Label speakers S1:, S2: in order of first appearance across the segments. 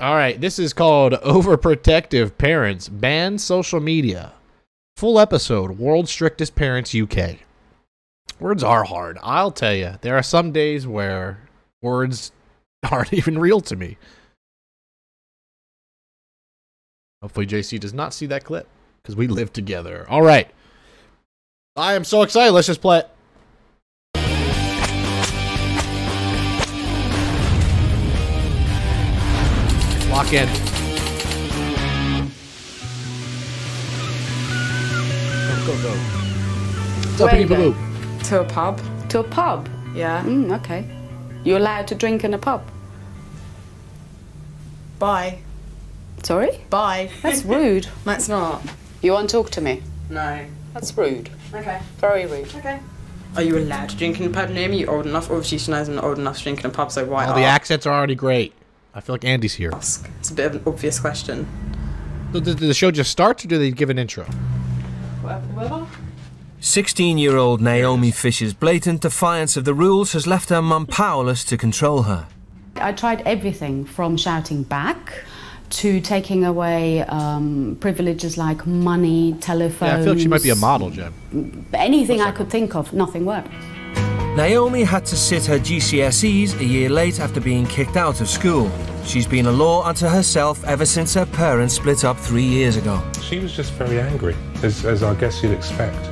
S1: All right, this is called Overprotective Parents Ban Social Media. Full episode, World's Strictest Parents UK. Words are hard. I'll tell you, there are some days where words aren't even real to me. Hopefully JC does not see that clip, because we live together. All right. I am so excited. Let's just play it. Lock in. Go, go, go. What's up, Penny Boo?
S2: To a pub.
S3: To a pub?
S2: Yeah.
S3: Okay. You're allowed to drink in a pub?
S2: Bye.
S3: Sorry?
S2: Bye.
S3: That's rude.
S2: That's not.
S3: You won't talk to me?
S2: No.
S3: That's rude.
S2: Okay.
S3: Very rude.
S2: Okay. Are you allowed to drink in a pub near me? You're old enough. Obviously, she knows I'm not old enough to drink in a pub, so why?
S1: All the accents are already great. I feel like Andy's here.
S2: It's a bit of an obvious question.
S1: Did the show just start, or do they give an intro?
S2: Whatever.
S4: 16-year-old Naomi Fisher's blatant defiance of the rules has left her mum powerless to control her.
S3: I tried everything from shouting back to taking away privileges like money, telephones.
S1: Yeah, I feel like she might be a model, Jen.
S3: Anything I could think of, nothing worked.
S4: Naomi had to sit her GCSEs a year late after being kicked out of school. She's been a law unto herself ever since her parents split up 3 years ago.
S5: She was just very angry, as I guess you'd expect.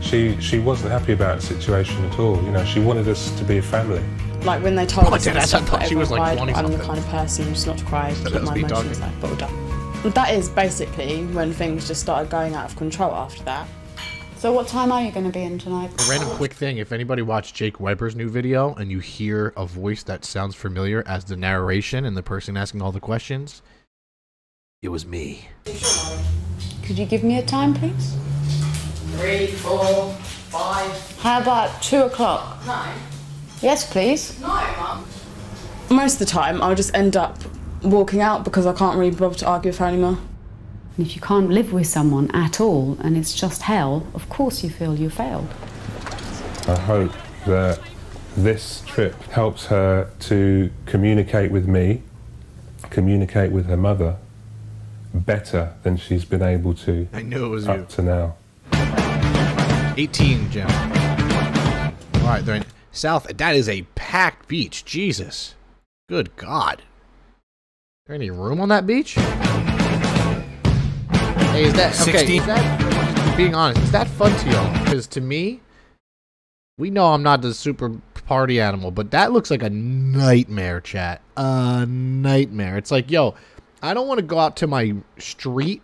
S5: She wasn't happy about the situation at all. You know, she wanted us to be a family.
S2: Like when they told us
S1: I thought she was like 20
S2: I'm the
S1: something.
S2: kind of person who's not to cry, to keep my emotions like bottled up. That is basically when things just started going out of control after that.
S3: So what time are you going to be in tonight?
S1: A random quick thing, if anybody watched Jake Weber's new video and you hear a voice that sounds familiar as the narration and the person asking all the questions, it was me.
S3: Could you give me a time, please?
S2: 3, 4, 5.
S3: How about 2 o'clock?
S2: No.
S3: Yes, please.
S2: No, Mum. Most of the time, I'll just end up walking out because I can't really bother to argue with her anymore.
S3: And if you can't live with someone at all and it's just hell, of course you feel you failed.
S5: I hope that this trip helps her to communicate with me, communicate with her mother, better than she's been able to
S1: I knew it was
S5: up
S1: you.
S5: to now.
S1: 18, Jen. All right, they're in South. That is a packed beach. Jesus. Good God. Is there any room on that beach? Hey, is that okay?
S4: 16.
S1: Is that, being honest, is that fun to y'all? Because to me, we know I'm not the super party animal, but that looks like a nightmare, chat. A nightmare. It's like, yo, I don't want to go out to my street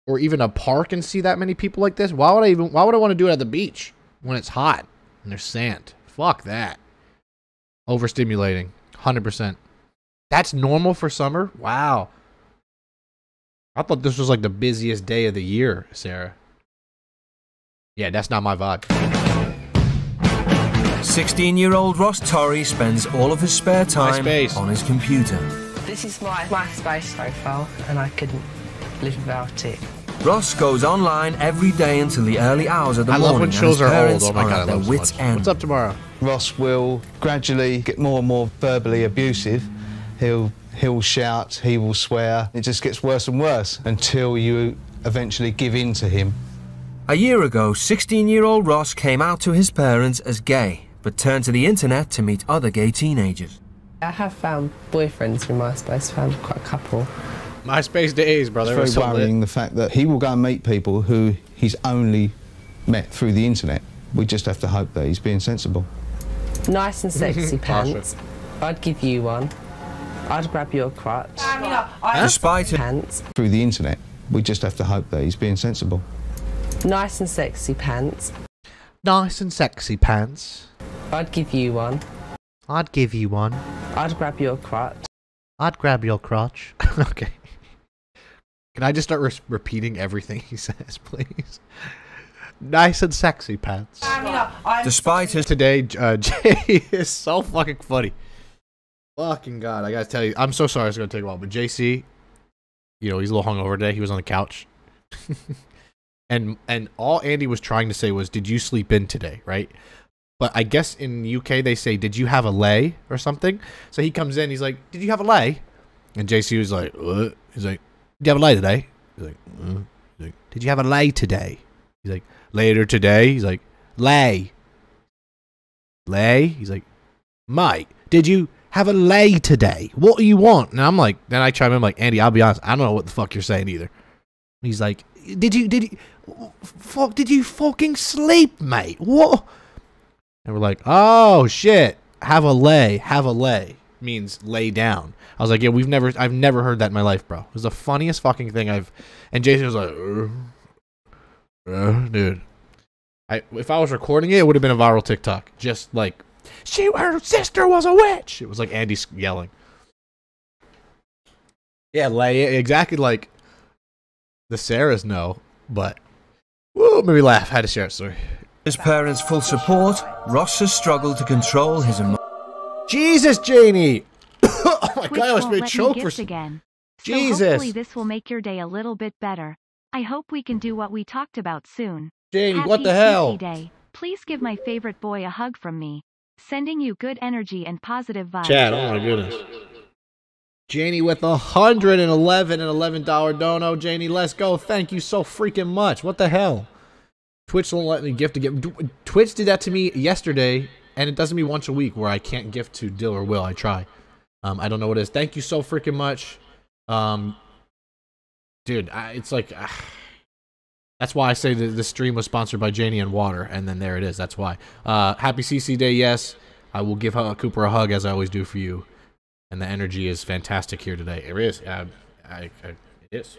S1: or even a park and see that many people like this. Why would I want to do it at the beach when it's hot and there's sand? Fuck that. Overstimulating. 100%. That's normal for summer? Wow. I thought this was like the busiest day of the year, Sarah. Yeah, that's not my vibe.
S4: 16-year-old Ross Torrey spends all of his spare time
S1: MySpace.
S4: on his computer.
S6: This is my MySpace profile, and I couldn't live without it.
S4: Ross goes online every day until the early hours of the
S1: I
S4: morning.
S1: love when
S4: and
S1: shows
S4: his
S1: are old.
S4: parents
S1: Oh my
S4: are
S1: God,
S4: at
S1: I
S4: their
S1: love so
S4: wits'
S1: much.
S4: end.
S1: What's up tomorrow?
S7: Ross will gradually get more and more verbally abusive. He'll shout, he will swear. It just gets worse and worse until you eventually give in to him.
S4: A year ago, 16-year-old Ross came out to his parents as gay, but turned to the internet to meet other gay teenagers.
S6: I have found boyfriends through MySpace, found quite a couple.
S1: MySpace days, brother.
S7: It's very worrying, the fact that he will go and meet people who he's only met through the internet. We just have to hope that he's being sensible.
S6: Nice and sexy pants. I'd give you one. I'd grab your crotch.
S4: Despite his
S6: Pants.
S7: Through the internet. We just have to hope that he's being sensible.
S6: Nice and sexy pants.
S1: Nice and sexy pants.
S6: I'd give you one.
S1: I'd give you one.
S6: I'd grab your crotch.
S1: I'd grab your crotch. Okay. Can I just start repeating everything he says, please? Nice and sexy pants.
S4: Despite his
S1: Today, Jay is so fucking funny. Fucking God, I gotta tell you, I'm so sorry it's gonna take a while, but JC, you know, he's a little hungover today. He was on the couch. and all Andy was trying to say was, did you sleep in today, right? But I guess in the UK they say, did you have a lay or something? So he comes in, he's like, did you have a lay? And JC was like, what? He's like, did you have a lay today? He's like, He's like, did you have a lay today? He's like, later today? He's like, lay. Lay? He's like, Mike, did you have a lay today? What do you want? And I'm like, then I chime in, I'm like, Andy, I'll be honest, I don't know what the fuck you're saying either. And he's like, did you fucking sleep, mate? What? And we're like, oh shit, have a lay means lay down. I was like, yeah, I've never heard that in my life, bro. It was the funniest fucking thing and Jason was like, dude. If I was recording it would have been a viral TikTok. Just like, her sister was a witch. It was like Andy yelling. Yeah, lay, exactly like the Sarahs know, but whoa, made me laugh. I had to share it, sorry.
S4: His parents' full support, Ross has struggled to control his emotions.
S1: Jesus, Janie! Oh my
S8: Twitch
S1: god, I almost
S8: won't
S1: made
S8: let
S1: choke
S8: me
S1: for
S8: gift again.
S1: Jesus.
S8: So hopefully this will make your day a little bit better. I hope we can do what we talked about soon.
S1: Janie,
S8: Happy
S1: what the hell?
S8: CC Day. Please give my favorite boy a hug from me. Sending you good energy and positive vibes.
S1: Chad, oh my goodness. Janie with $111 dono. Janie, let's go. Thank you so freaking much. What the hell? Twitch won't let me gift again. Twitch did that to me yesterday, and it does me once a week where I can't gift to Dill or Will. I try. I don't know what it is. Thank you so freaking much. Dude, it's like... that's why I say that the stream was sponsored by Janie and Water, and then there it is. That's why. Happy CC Day, yes. I will give Cooper a hug, as I always do for you. And the energy is fantastic here today. It is. It is.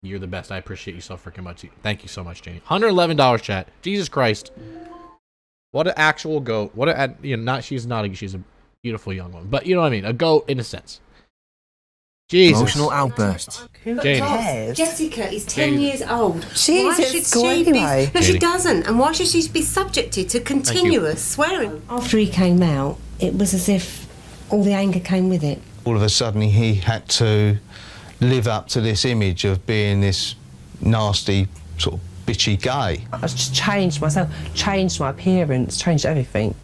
S1: You're the best. I appreciate you so freaking much. Thank you so much, Janie. $111, chat. Jesus Christ. What an actual goat. What a, you know, she's a beautiful young one. But you know what I mean? A goat in a sense. Jesus.
S4: Emotional outbursts.
S9: Who cares?
S10: Jessica is 10 years old.
S9: She's at school anyway.
S10: No, she doesn't. And why should she be subjected to continuous swearing?
S11: After he came out, it was as if all the anger came with it.
S7: All of a sudden, he had to live up to this image of being this nasty, sort of bitchy gay.
S6: I just changed myself, changed my appearance, changed everything.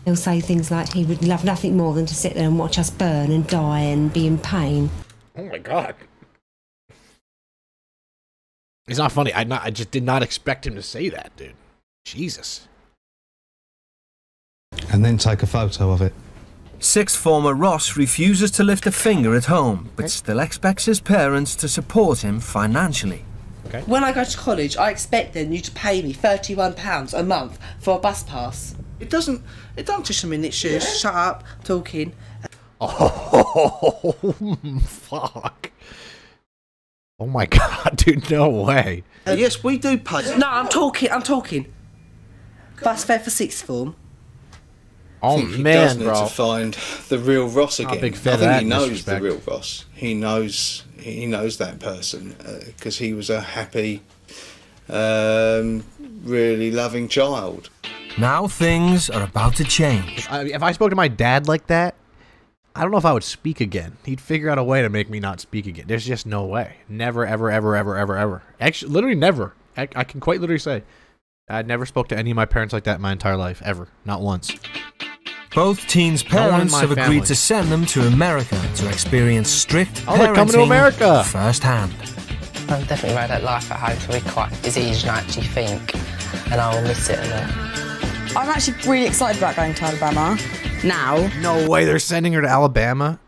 S11: He'll say things like he would love nothing more than to sit there and watch us burn and die and be in pain.
S1: Oh my god. It's not funny. I just did not expect him to say that, dude. Jesus.
S7: And then take a photo of it.
S4: Sixth former Ross refuses to lift a finger at home, but still expects his parents to support him financially.
S9: Okay. When I go to college, I expect then you to pay me £31 a month for a bus pass. It don't just a minute, shush, shut up, talking.
S1: Oh, fuck. Oh my god, dude, no way.
S9: Yes, we do pay. No, I'm talking. Bus fare for sixth form.
S1: Oh
S12: I think he
S1: man,
S12: does need
S1: bro.
S12: to find the real Ross again.
S1: Big fan
S12: I
S1: of
S12: think
S1: that,
S12: he knows
S1: disrespect.
S12: the real Ross. He knows that person because he was a happy, really loving child.
S4: Now things are about to change.
S1: If I spoke to my dad like that, I don't know if I would speak again. He'd figure out a way to make me not speak again. There's just no way. Never, ever, ever, ever, ever, ever. Actually, literally never. I can quite literally say I never spoke to any of my parents like that in my entire life, ever. Not once.
S4: Both teens' parents have
S1: family.
S4: agreed to send them to America to experience strict
S1: Oh, they're coming to America
S4: firsthand.
S6: I've definitely made that life at home to be quite as easy as I actually think, and I will miss it a lot.
S2: I'm actually really excited about going to Alabama now.
S1: No way, they're sending her to Alabama?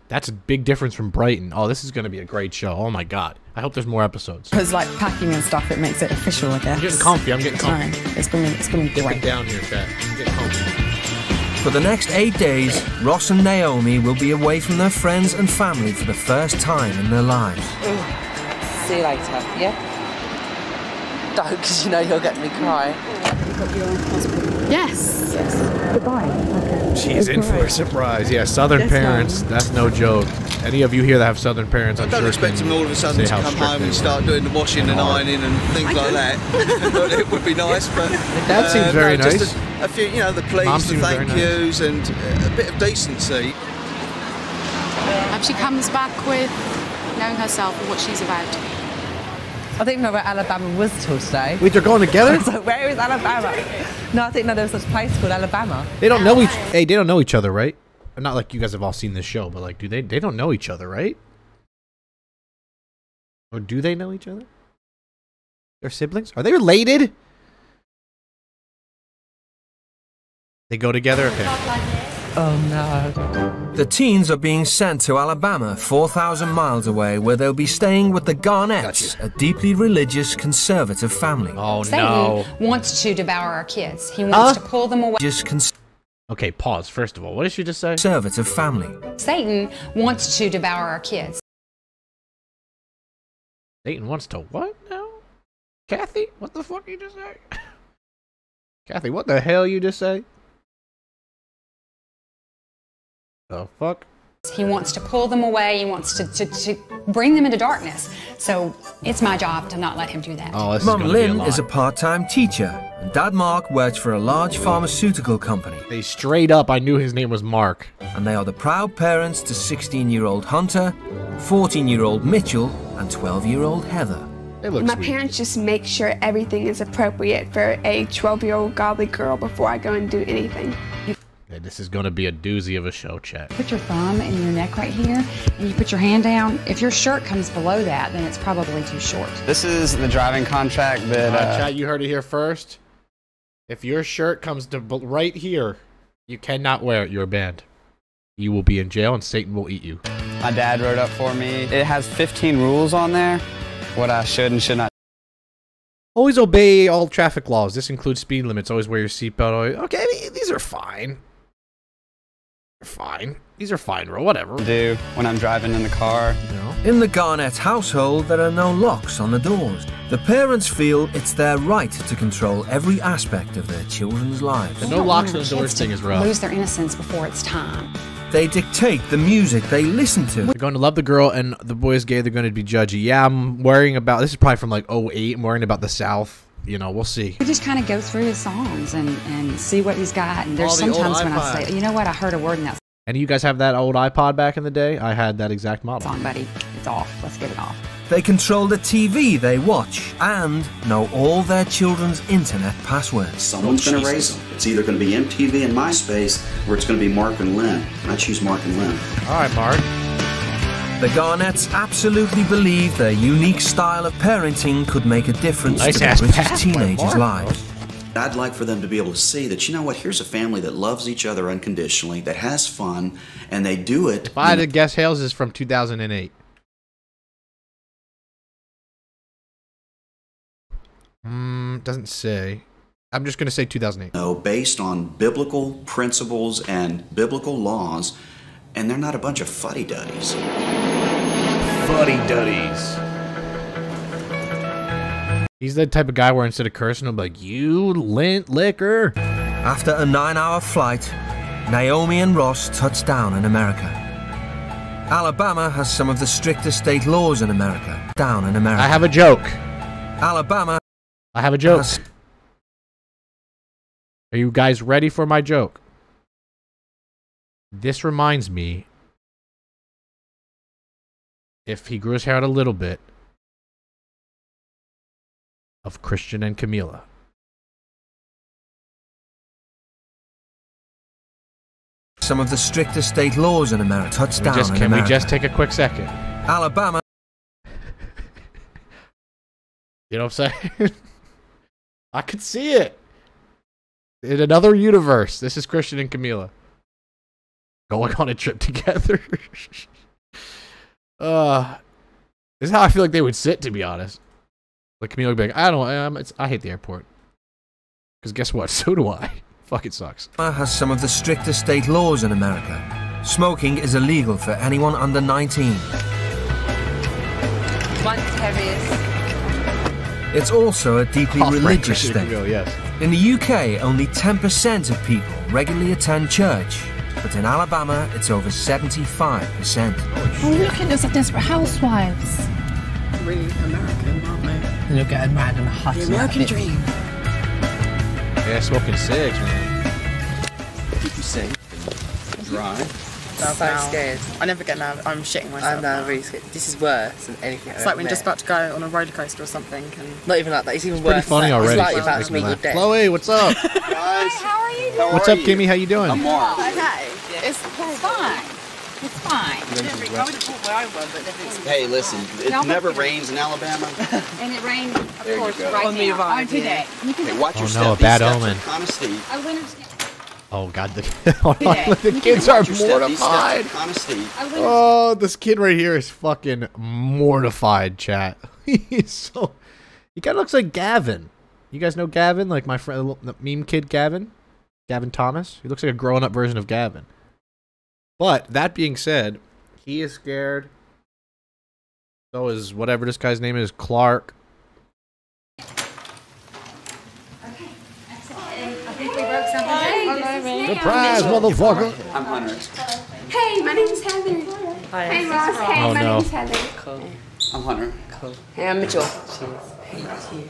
S1: That's a big difference from Brighton. Oh, this is going to be a great show. Oh my god. I hope there's more episodes.
S2: Because like packing and stuff, it makes it official, I guess.
S1: I'm getting comfy. I'm getting comfy.
S2: No, it's gonna be
S1: Dip
S2: great.
S1: it down here, Chad. I'm getting comfy.
S4: For the next 8 days, Ross and Naomi will be away from their friends and family for the first time in their lives.
S9: See you later, yeah? Don't, because you know you'll get me cry.
S2: Yes.
S9: Goodbye. Okay.
S1: She's in for a surprise. Yeah, Southern parents. That's no joke. Any of you here that have Southern parents, I'm
S13: I don't
S1: sure
S13: expect them all of a sudden to come home and start doing the washing and ironing and things like that. But it would be nice, but
S1: Dad seems very nice.
S13: Just a few, you know, the
S1: Mom
S13: please, the
S1: seems very
S13: thank yous, and a bit of decency.
S14: Hope she comes back with knowing herself and what she's about.
S6: I didn't know where Alabama was till today.
S1: Wait, they're going together?
S6: So where is Alabama? No, I didn't know there was such a place called Alabama.
S1: They don't know each. Hey, they don't know each other, right? not like you guys have all seen this show, but like, do they don't know each other, right? Or do they know each other? They're siblings? Are they related? They go together? Okay.
S6: Oh no.
S4: The teens are being sent to Alabama, 4,000 miles away, where they'll be staying with the Garnetts, a deeply religious, conservative family.
S1: Oh
S15: Satan wants to devour our kids. He wants to pull them away.
S1: Okay, pause. First of all, what did she just say?
S4: Conservative family.
S15: Satan wants to devour our kids.
S1: Satan wants to what now? Kathy? What the fuck you just say? Kathy, what the hell you just say? The fuck?
S15: He wants to pull them away. He wants to bring them into darkness. So it's my job to not let him do that.
S1: Oh, this
S4: Mum
S1: is gonna be a
S4: Lynn
S1: lot.
S4: is a part-time teacher, and Dad Mark works for a large pharmaceutical company.
S1: They straight up, I knew his name was Mark.
S4: And they are the proud parents to 16-year-old Hunter, 14-year-old Mitchell, and 12-year-old Heather.
S16: My parents just make sure everything is appropriate for a 12-year-old godly girl before I go and do anything.
S1: Okay, this is going to be a doozy of a show, chat.
S14: Put your thumb in your neck right here, and you put your hand down. If your shirt comes below that, then it's probably too short.
S17: This is the driving contract that...
S1: Chat, you heard it here first. If your shirt comes to right here, you cannot wear it. You're banned. You will be in jail, and Satan will eat you.
S17: my dad wrote up for me. It has 15 rules on there, what I should and should not.
S1: Always obey all traffic laws. This includes speed limits. Always wear your seatbelt. Okay, I mean, these are fine. They're fine. These are fine, bro. Whatever.
S17: Do when I'm driving in the car.
S4: In the Garnett household, there are no locks on the doors. The parents feel it's their right to control every aspect of their children's lives.
S1: The no locks on the doors thing is rough.
S14: Lose their innocence before it's time.
S4: They dictate the music they listen to.
S1: They're going to love the girl, and the boy is gay. They're going to be judgy. Yeah, I'm worrying about... This is probably from like 08. I'm worrying about the South. You know, we'll see.
S14: We just kind of go through his songs and see what he's got. And there's
S1: All the
S14: sometimes
S1: old
S14: when I
S1: iPod.
S14: say, you know what, I heard a word in that
S1: Any of you guys have that old iPod back in the day? I had that exact model.
S14: song, buddy. It's off. Let's get it off.
S4: They control the TV they watch and know all their children's internet passwords.
S18: Someone's going to raise them. It's either going to be MTV and MySpace, or it's going to be Mark and Lynn. And I choose Mark and Lynn.
S1: All right, Mark.
S4: The Garnetts absolutely believe their unique style of parenting could make a difference to the British teenagers' lives.
S18: I'd like for them to be able to see that, you know what, here's a family that loves each other unconditionally, that has fun, and they do it.
S1: If I had to guess, Hales is from 2008. Doesn't say. I'm just going to say 2008.
S18: No, based on biblical principles and biblical laws, and they're not a bunch of fuddy-duddies.
S1: Fuddy-duddies. He's the type of guy where instead of cursing, he'll be like, you lint liquor.
S4: After a 9-hour flight, Naomi and Ross touch down in America. Alabama has some of the strictest state laws in America. Down in America.
S1: I have a joke.
S4: Alabama.
S1: I have a joke. Are you guys ready for my joke? This reminds me, if he grew his hair out a little bit, of Christian and Camila.
S4: Some of the strictest state laws in America. Touchdown in
S1: Can
S4: America.
S1: we just take a quick second?
S4: Alabama.
S1: You know what I'm saying? I could see it. In another universe, this is Christian and Camila going on a trip together. This is how I feel like they would sit, to be honest. Like Camila would be like, I hate the airport. Because guess what? So do I. Fuck, it sucks.
S4: Alabama has some of the strictest state laws in America. Smoking is illegal for anyone under 19.
S19: Once heaviest.
S4: It's also a deeply religious state.
S1: Yes.
S4: In the UK, only 10% of people regularly attend church, but in Alabama, it's over 75%.
S19: Oh, look at us, Desperate Housewives.
S9: Really American, aren't they?
S6: Look at random hut.
S9: The American dream.
S1: Yeah, smoking cigs, man.
S9: Keep you safe and dry.
S2: I'm so scared. I never get nervous. I'm shitting myself.
S9: I'm now really scared. This is worse than anything.
S2: It's like when you're just about to go on a roller coaster or something. And
S9: not even like that. It's even
S1: It's
S9: worse.
S1: pretty funny already.
S9: It's like
S1: so
S9: you're about
S1: it's
S9: to meet
S1: making
S9: your
S1: me
S9: death.
S1: laugh. Chloe, what's up?
S9: Guys,
S2: how are you doing?
S1: What's up, Kimmy? How you doing?
S9: I'm Mark.
S2: Okay.
S15: It's fine. It's fine.
S9: I would have bought my own one, but never.
S18: Hey, listen, it never rains in Alabama.
S15: And it rained, of
S18: There you
S15: course,
S18: go.
S15: right
S9: On the
S15: now.
S9: Vine,
S15: On today. You can
S18: Hey, watch your
S1: Oh,
S18: step.
S1: no, a
S18: These
S1: bad
S18: steps
S1: omen.
S18: are kind of steep.
S15: I went
S1: Oh God, the kids are
S18: Watch your step. These
S1: mortified.
S18: steps are kind of steep.
S1: Oh, this kid right here is fucking mortified, chat. He's so... He kind of looks like Gavin. You guys know Gavin? Like my friend, the meme kid Gavin? Gavin Thomas? He looks like a grown-up version of Gavin. But, that being said, he is scared. So is whatever this guy's name is, Clark.
S15: I think we broke something. Hey,
S1: Surprise, motherfucker!
S18: I'm Hunter.
S16: Hey, my name's Heather.
S9: Hi,
S16: Hey,
S9: this
S16: Ross.
S9: is
S16: Hey,
S1: Oh,
S16: my
S1: no.
S16: name's Heather.
S9: Cool.
S18: I'm Hunter.
S9: Cool.
S10: Hey, I'm Mitchell.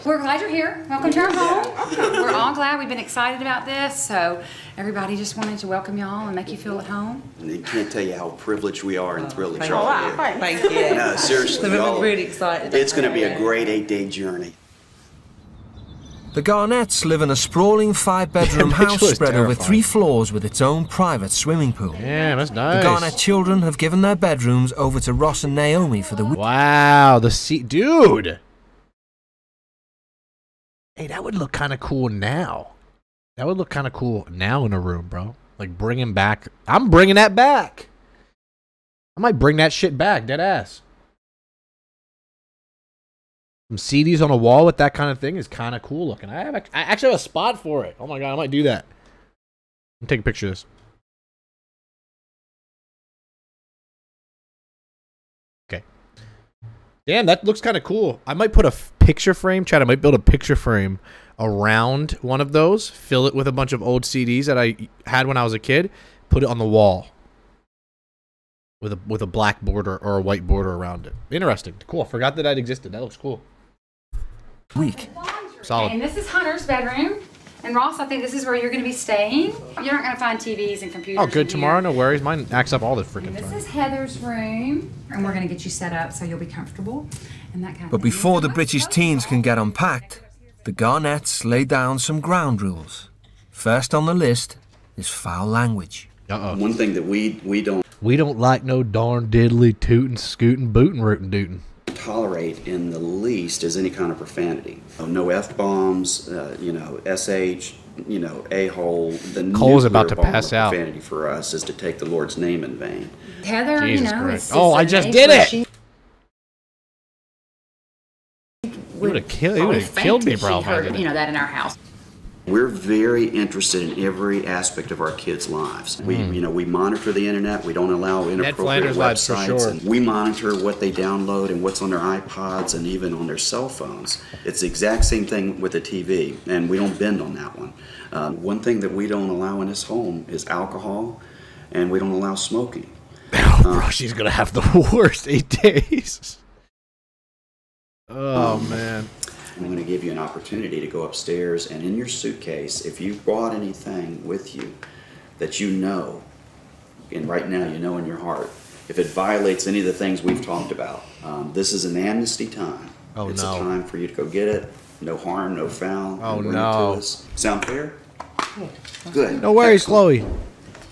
S15: We're glad you're here. Welcome to our home. We're all glad. We've been excited about this, so everybody just wanted to welcome y'all and make you feel at home.
S18: And I can't tell you how privileged we are and thrilled that
S9: Thank
S18: you're all
S9: you.
S18: here.
S9: Thank you.
S18: No, seriously,
S9: We're
S18: y'all,
S9: really excited.
S18: it's going to be a great 8-day journey.
S4: The Garnetts live in a sprawling 5-bedroom
S1: Yeah,
S4: house
S1: Mitchell is
S4: spread over
S1: terrifying.
S4: 3 floors with its own private swimming pool.
S1: Yeah, that's nice.
S4: The Garnett children have given their bedrooms over to Ross and Naomi for the week.
S1: Wow, the seat, dude. Hey, that would look kind of cool now. That would look kind of cool now in a room, bro. Like bringing back. I'm bringing that back. I might bring that shit back, dead ass. Some CDs on a wall with that kind of thing is kind of cool looking. I actually have a spot for it. Oh my god, I might do that. Let me take a picture of this. Okay. Damn, that looks kind of cool. I might put a picture frame, Chad. I might build a picture frame around one of those, fill it with a bunch of old CDs that I had when I was a kid, put it on the wall with a black border or a white border around it. Interesting. Cool. Forgot that existed. That looks cool.
S4: Week.
S1: Solid.
S15: And this is Hunter's bedroom. And Ross, I think this is where you're going to be staying. You're not going to find TVs and computers.
S1: Oh, good.
S15: in
S1: Tomorrow,
S15: here.
S1: no worries. Mine acts up all the freaking
S15: And this
S1: time.
S15: is Heather's room. And we're going to get you set up so you'll be comfortable and that kind of
S4: But
S15: thing.
S4: before the British teens can get unpacked, the Garnetts lay down some ground rules. First on the list is foul language.
S18: One thing that we don't
S1: We don't like no darn diddly tootin' scootin' bootin' rootin' dootin'.
S18: tolerate in the least is any kind of profanity. No F-bombs, SH, a-hole. The
S1: Cole's about to
S18: nuclear bomb
S1: pass
S18: of
S1: out.
S18: profanity for us is to take the Lord's name in vain.
S15: Heather,
S1: Jesus
S15: you know,
S1: Christ.
S15: it's
S1: Oh, I
S15: an
S1: just
S15: age
S1: did
S15: where
S1: it!
S15: she
S1: He would have killed me, bro. If I did it.
S15: You know that in our house.
S18: We're very interested in every aspect of our kids' lives. We monitor the internet. We don't allow inappropriate
S1: Flanders lives for
S18: websites.
S1: sure.
S18: And we monitor what they download and what's on their iPods and even on their cell phones. It's the exact same thing with the TV, and we don't bend on that one. One thing that we don't allow in this home is alcohol, and we don't allow smoking.
S1: Oh, bro, she's gonna have the worst 8 days. Oh man.
S18: I'm going to give you an opportunity to go upstairs, and in your suitcase, if you brought anything with you that you know, and right now you know in your heart, if it violates any of the things we've talked about, this is an amnesty time.
S1: Oh,
S18: it's
S1: no.
S18: a time for you to go get it. No harm, no foul.
S1: Oh,
S18: and bring it
S1: no.
S18: to us. Sound fair? Good.
S1: No worries,
S18: Excellent.
S1: Chloe.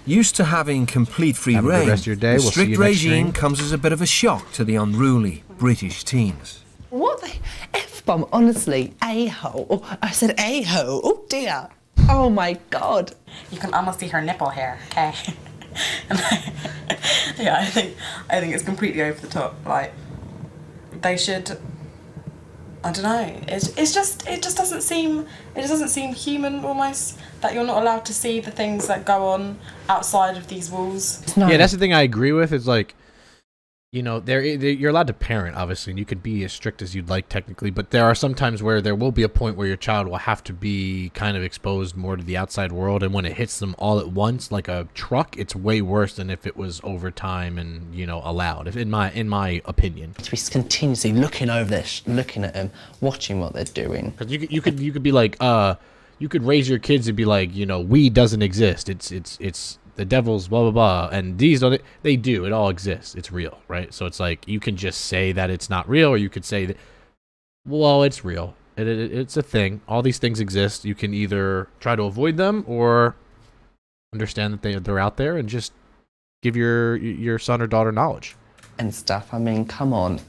S4: Used to having complete free
S1: Have a good
S4: reign,
S1: rest of your day.
S4: the
S1: We'll see
S4: strict
S1: you next
S4: regime
S1: stream.
S4: comes as a bit of a shock to the unruly British teens.
S9: What the F-bomb? Honestly, a-hole. I said a-hole. Oh dear. Oh my god.
S2: You can almost see her nipple hair, okay? Yeah, I think it's completely over the top. Like, they should. I don't know. It just doesn't seem human almost that you're not allowed to see the things that go on outside of these walls.
S1: Yeah, that's the thing I agree with. Is like, you're allowed to parent, obviously, and you could be as strict as you'd like technically, but there are some times where there will be a point where your child will have to be kind of exposed more to the outside world, and when it hits them all at once, like a truck, it's way worse than if it was over time and, allowed, in my opinion.
S9: To be continuously looking over this, looking at them, watching what they're doing.
S1: Because you could be like, you could raise your kids and be like, weed doesn't exist. It's the devil's blah blah blah, and these they do. It all exists. It's real, right? So it's like you can just say that it's not real, or you could say that, well, it's real. It's a thing. All these things exist. You can either try to avoid them or understand that they're out there and just give your son or daughter knowledge
S6: and stuff. I mean, come on.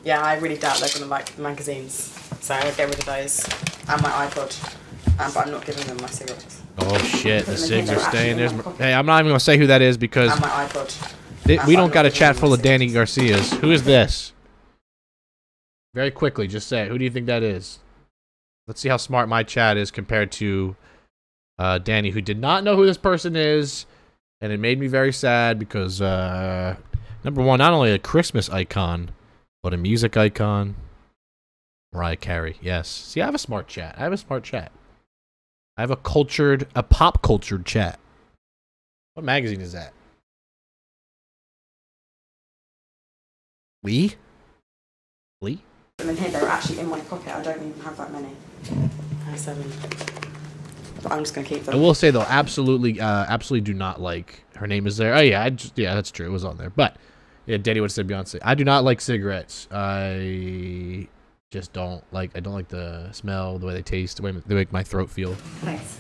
S2: Yeah, I really doubt they're going to like the magazines, so I'll get rid of those and my iPod. But I'm not giving them my cigarettes.
S1: Oh shit, the cigs are staying. Hey, I'm not even going to say who that is because
S2: and my iPod.
S1: we don't got a chat full of Danny Garcias. Who is this? Very quickly, just say it. Who do you think that is? Let's see how smart my chat is compared to Danny, who did not know who this person is, and it made me very sad because number one, not only a Christmas icon, but a music icon. Mariah Carey, yes. See, I have a smart chat. I have a pop cultured chat. What magazine is that? Lee?
S2: And then here, they're actually in my pocket. I don't even have that many. I have 7. But I'm just going to keep them.
S1: I will say, though, absolutely do not like... Her name is there. Oh, yeah, yeah, that's true. It was on there. But, yeah, Danny would have said Beyonce. I do not like cigarettes. I just don't like... I don't like the smell, the way they taste, the way they make my throat feel.
S6: Thanks.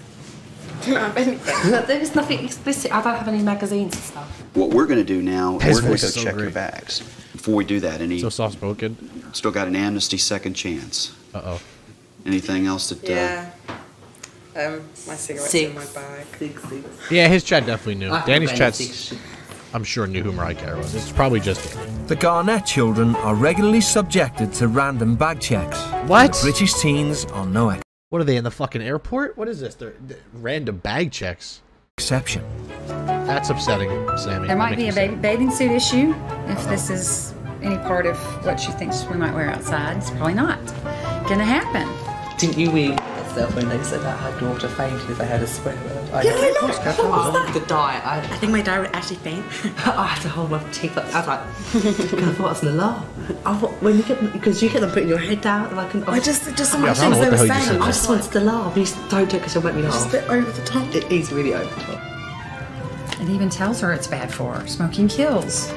S6: There is nothing explicit. I don't have any magazines and stuff.
S18: What we're going to do now, we're going to go
S1: so
S18: check
S1: great.
S18: your bags. Before we do that,
S1: So soft-spoken.
S18: Still got an amnesty second chance.
S1: Uh-oh.
S18: Anything else that...
S2: Yeah. My cigarettes in my bag.
S1: Yeah, his chat definitely knew.
S6: I
S1: Danny's
S6: have
S1: chat, I'm sure, knew who Mariah Carey was. It's probably just it.
S4: The Garnett children are regularly subjected to random bag checks.
S1: What?
S4: The British teens are no
S1: What are they, in the fucking airport? What is this? They're random bag checks.
S4: exception.
S1: That's upsetting, Sammy.
S15: There might
S1: That
S15: be a
S1: makes me
S15: bathing suit issue if this is any part of what she thinks we might wear outside. It's probably not gonna happen.
S6: Didn't you weep yourself when they said that her daughter fainted if they had a swear word?
S2: Yeah, I know. What was that?
S6: The diet. I
S2: think my dad would actually faint.
S6: I had to hold my teeth up. I was like, I thought it was an alarm. I thought, when you get, because you get them putting your head down, and I can.
S2: Just some of the things they were saying.
S6: I just wanted to laugh. Please don't do it because you'll make me laugh.
S2: It's a bit over the top.
S6: It is really over the top.
S15: It even tells her it's bad for her. Smoking kills.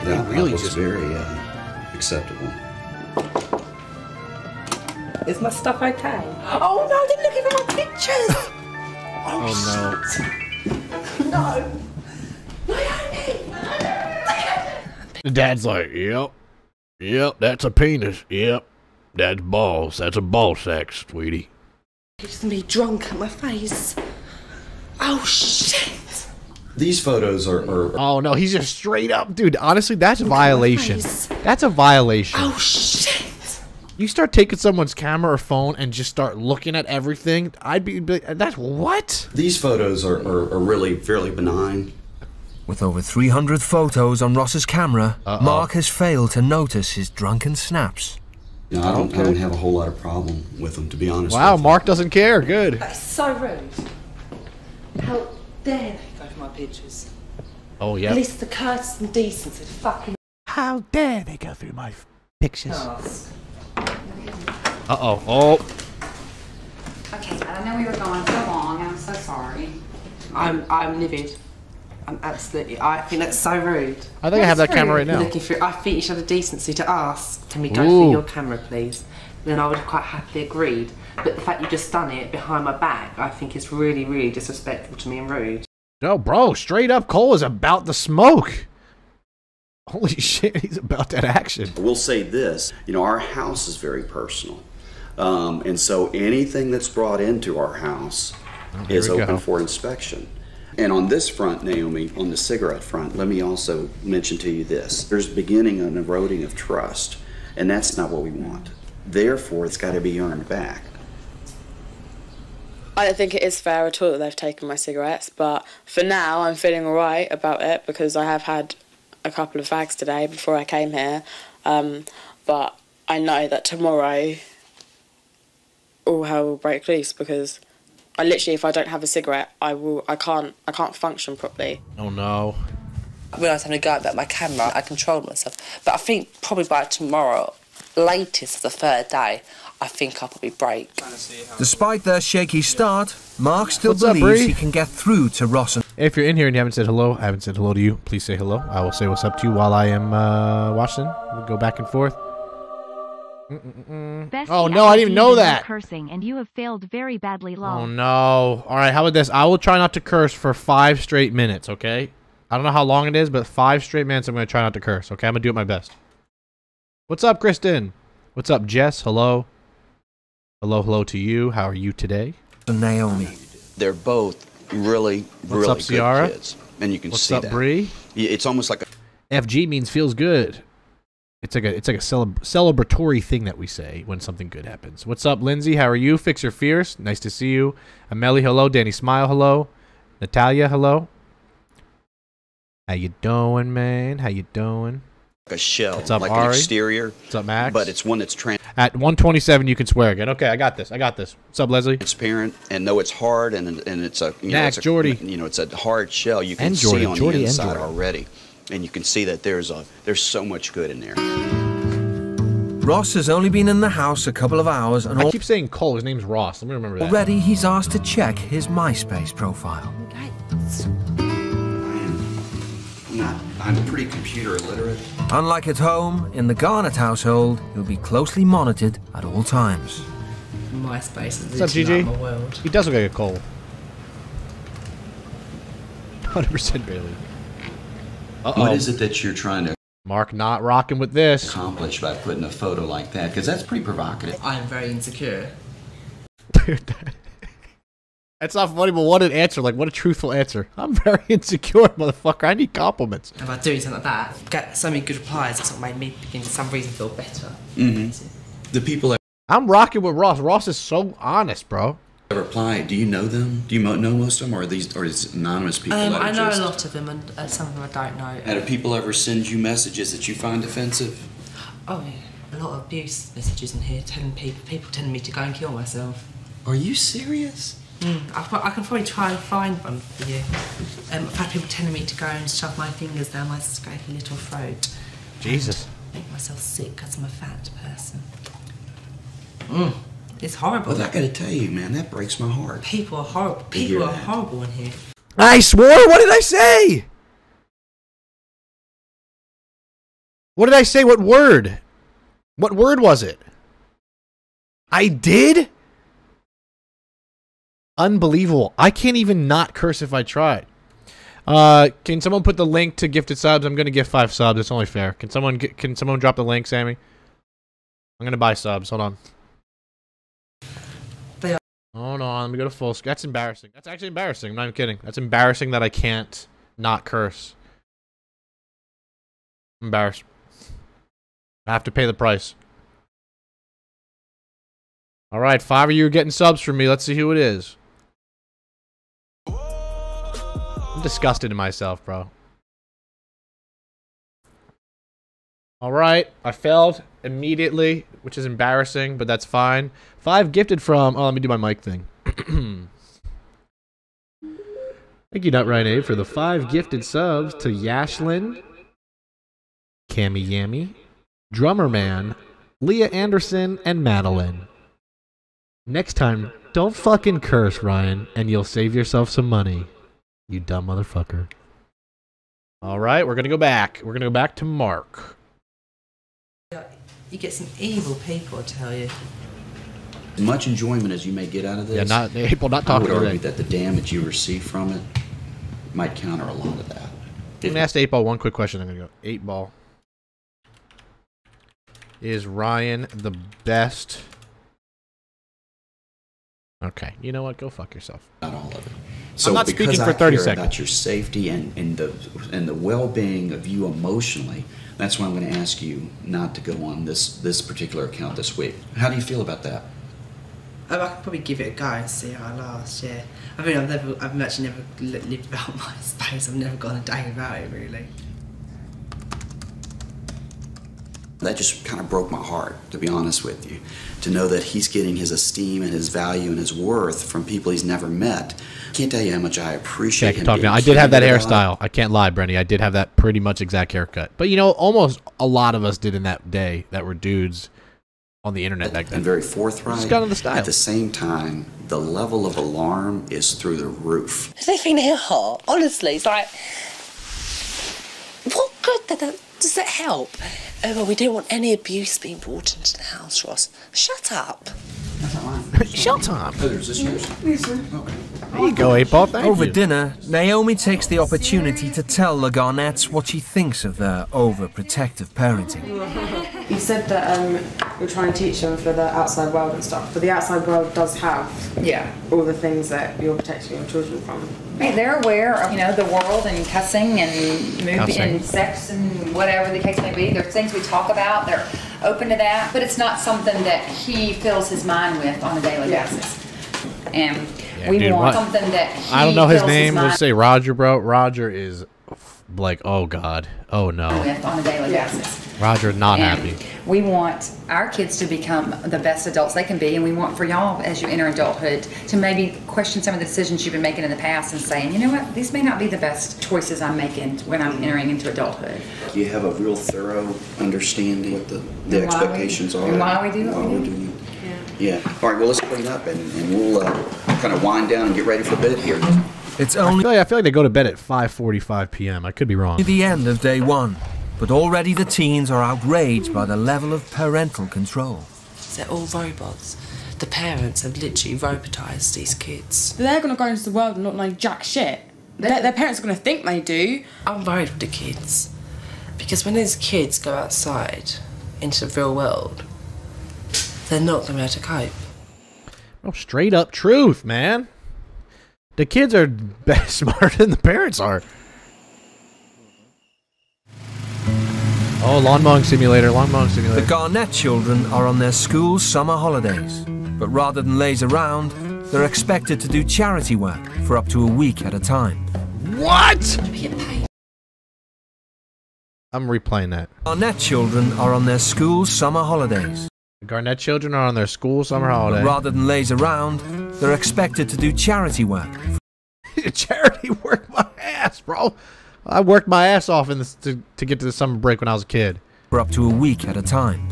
S18: That really was very acceptable.
S6: Is my stuff okay? Oh no, they're looking at my pictures!
S1: Oh
S6: no.
S1: The dad's like, yep, that's a penis. Yep, that's balls. That's a ball sack, sweetie.
S6: He's gonna be drunk at my face. Oh shit!
S18: These photos are...
S1: Oh no, he's just straight up, dude. Honestly, that's a violation. That's a violation.
S6: Oh shit!
S1: You start taking someone's camera or phone and just start looking at everything. I'd be that's what?
S18: These photos are really fairly benign.
S4: With over 300 photos on Ross's camera, Mark has failed to notice his drunken snaps.
S18: No, I don't have a whole lot of problem with them, to be honest.
S1: Wow,
S18: with you.
S1: Mark doesn't care. Good.
S6: That's so rude. How dare they go for my pictures?
S1: Oh yeah.
S6: At least the courtesy and decency. Fucking.
S1: How dare they go through my pictures?
S6: Ask.
S1: Oh.
S15: Okay, I know we were gone so long. I'm so sorry.
S6: I'm livid. I'm absolutely. I think that's so rude.
S1: I think I have that camera right now.
S6: Looking through. I think you should have the decency to ask. Can we go through your camera, please? Then I would have quite happily agreed. But the fact you just done it behind my back, I think is really, really disrespectful to me and rude.
S1: No, bro, straight up, Cole is about the smoke. Holy shit, he's about that action.
S18: We'll say this, our house is very personal. And so anything that's brought into our house is open for inspection. And on this front, Naomi, on the cigarette front, let me also mention to you this. There's beginning an eroding of trust, and that's not what we want. Therefore, it's got to be earned back.
S2: I don't think it is fair at all that they've taken my cigarettes, but for now I'm feeling alright about it because I have had a couple of fags today before I came here, but I know that tomorrow all hell will break loose because I literally, if I don't have a cigarette, I can't function properly.
S1: Oh no.
S6: When I was having a go about my camera, I controlled myself, but I think probably by tomorrow, latest the third day, I think I'll probably break.
S4: Despite their shaky start, Mark still believes he can get through to Ross.
S1: If you're in here and you haven't said hello, I haven't said hello to you, please say hello. I will say what's up to you while I am watching. We'll go back and forth.
S8: Bestie,
S1: Oh no, I didn't even know
S8: no
S1: that.
S8: Cursing, and you have failed very badly. Lol.
S1: Oh no. All right, how about this? I will try not to curse for 5 straight minutes, okay? I don't know how long it is, but 5 straight minutes I'm going to try not to curse, okay? I'm going to do it my best. What's up, Kristen? What's up, Jess? Hello. Hello to you. How are you today?
S4: Naomi.
S20: They're both really
S1: What's up,
S20: good
S1: Ciara?
S20: kids. And you can
S1: What's
S20: see
S1: up,
S20: that.
S1: Bree?
S20: It's almost like a
S1: FG means feels good. It's like a celebratory thing that we say when something good happens. What's up, Lindsay? How are you? Fix Your Fierce. Nice to see you. Amelie, hello. Danny Smile, hello. Natalia, hello. How you doing, man? How you doing?
S20: shell,
S1: What's up,
S20: like
S1: Ari?
S20: an exterior.
S1: What's up, Max?
S20: But it's one that's
S1: At 127, you can swear again. Okay, I got this. What's up, Leslie?
S20: transparent, and though it's hard and it's a
S1: Max, Jordy.
S20: it's a hard shell. You can
S1: And
S20: see
S1: Jordy,
S20: on
S1: Jordy
S20: the
S1: and
S20: inside
S1: Jordan.
S20: already, and you can see that there's so much good in there.
S4: Ross has only been in the house a couple of hours and
S1: I keep saying Cole. His name's Ross. Let me remember that.
S4: already he's asked to check his MySpace profile.
S20: I'm pretty computer illiterate.
S4: Unlike at home, in the Garnett household, he'll be closely monitored at all times.
S6: MySpace is
S1: What's up,
S6: literally
S1: GG?
S6: like my world.
S1: He does look like a Cole. 100% really. Uh-oh.
S18: What is it that you're trying to
S1: Mark not rocking with this.
S18: accomplish by putting a photo like that? Because that's pretty provocative.
S6: I am very insecure.
S1: That's not funny, but what an answer. Like, what a truthful answer. I'm very insecure, motherfucker. I need compliments.
S6: And by doing something like that, get so many good replies, that's what made me begin for some reason feel better.
S18: Mm-hmm. The people that
S1: I'm rocking with Ross. Ross is so honest, bro.
S18: reply, do you know them? Do you know most of them, or is it anonymous people? That are
S6: I know
S18: just,
S6: a lot of them, and some of them I don't know.
S18: How do people ever send you messages that you find offensive?
S6: Oh yeah, a lot of abuse messages in here, telling people telling me to go and kill myself.
S18: Are you serious?
S6: I can probably try and find one for you. I've had people telling me to go and shove my fingers down my scrapey little throat.
S1: Jesus.
S6: And make myself sick because I'm a fat person. It's horrible.
S18: Well, I gotta tell you, man, that breaks my heart.
S6: People are horrible.
S18: To hear
S6: People are
S18: that.
S6: horrible in here.
S1: I swore? What did I say? What did I say? What word? What word was it? I did? Unbelievable. I can't even not curse if I tried. Can someone put the link to gifted subs? I'm going to gift 5 subs. It's only fair. Can someone drop the link, Sammy? I'm going to buy subs. Hold on. Hold on. Let me go to full screen. That's embarrassing. That's actually embarrassing. I'm not even kidding. That's embarrassing that I can't not curse. I'm embarrassed. I have to pay the price. All right, 5 of you are getting subs from me. Let's see who it is. I'm disgusted in myself, bro. All right, I failed immediately, which is embarrassing, but that's fine. 5 gifted from... Oh, let me do my mic thing. Thank you, Nutrine, for the 5 gifted subs to Yashlin, Cammy Yammy, Drummer Man, Leah Anderson, and Madeline. Next time, don't fucking curse, Ryan, and you'll save yourself some money. You dumb motherfucker. All right, we're going to go back. We're going to go back to Mark.
S6: You get some evil people, I tell you.
S18: As much enjoyment as you may get out of this,
S1: Yeah, people not talking
S18: I would
S1: today.
S18: argue that the damage you receive from it might counter a lot of that.
S1: I'm going to ask 8-Ball one quick question. I'm going to go 8-Ball. Is Ryan the best? Okay, you know what? Go fuck yourself.
S18: Not all of it. So
S1: I'm not
S18: because
S1: speaking for
S18: I
S1: 30
S18: care
S1: seconds.
S18: about your safety and the well-being of you emotionally, that's why I'm going to ask you not to go on this particular account this week. How do you feel about that?
S6: I could probably give it a go and see how I last. Yeah, I mean, I've actually never lived without MySpace. I've never gone a day without it, really.
S18: That just kind of broke my heart, to be honest with you, to know that he's getting his esteem and his value and his worth from people he's never met. Can't tell you how much I appreciate him.
S1: Talk now. I did have that hairstyle. I can't lie, Brenny. I did have that pretty much exact haircut. But you know, almost a lot of us did in that day that were dudes on the internet back then.
S18: And very forthright.
S1: It's kind of the style.
S18: At the same time, the level of alarm is through the roof.
S9: Does anything here hurt? Honestly, it's like, what good does that help? Oh, well, we don't want any abuse being brought into the house, Ross. Shut up.
S1: Shut up.
S18: Is this yours?
S1: There you go, 8 Ball. Thank
S4: Over
S1: you.
S4: dinner, Naomi takes the opportunity to tell the Garnetts what she thinks of their overprotective parenting.
S2: You said that you're trying to teach them for the outside world and stuff, but the outside world does have all the things that you're protecting your children from.
S15: I mean, they're aware of, the world and cussing and movie and sex and whatever the case may be. There's things we talk about. They're open to that, but it's not something that he fills his mind with on a daily basis. And we want something that he
S1: I don't know his
S15: fills
S1: name.
S15: mind
S1: Let's say Roger, bro. Roger is like, oh God, oh no.
S15: with on a daily basis.
S1: Roger not
S15: And
S1: happy.
S15: we want our kids to become the best adults they can be, and we want for y'all, as you enter adulthood, to maybe question some of the decisions you've been making in the past and saying, you know what, these may not be the best choices I'm making when I'm entering into adulthood.
S18: Do you have a real thorough understanding of the expectations are?
S15: And why we do
S18: Why
S15: what we
S18: we're
S15: do.
S18: doing it? Yeah. All right, well, let's clean up and we'll kind of wind down and get ready for bed here.
S4: It's only
S1: I feel like they go to bed at 5:45 p.m. I could be wrong.
S4: the end of day one, but already the teens are outraged by the level of parental control.
S9: They're all robots. The parents have literally robotised these kids.
S2: They're going to go into the world and not know jack shit. Their parents are going to think they do.
S9: I'm worried with the kids. Because when these kids go outside into the real world, they're not going to be able to cope.
S1: Oh, straight up truth, man. The kids are smarter than the parents are. Oh, lawn mowing simulator, lawn mowing simulator.
S4: The Garnett children are on their school summer holidays, but rather than laze around, they're expected to do charity work for up to a week at a time.
S1: What? I'm replaying that.
S4: Garnett children are on their school summer holidays.
S1: The Garnett children are on their school summer holiday.
S4: But rather than laze around, they're expected to do charity work.
S1: Charity work my ass, bro. I worked my ass off in this to get to the summer break when I was a kid.
S4: For up to a week at a time.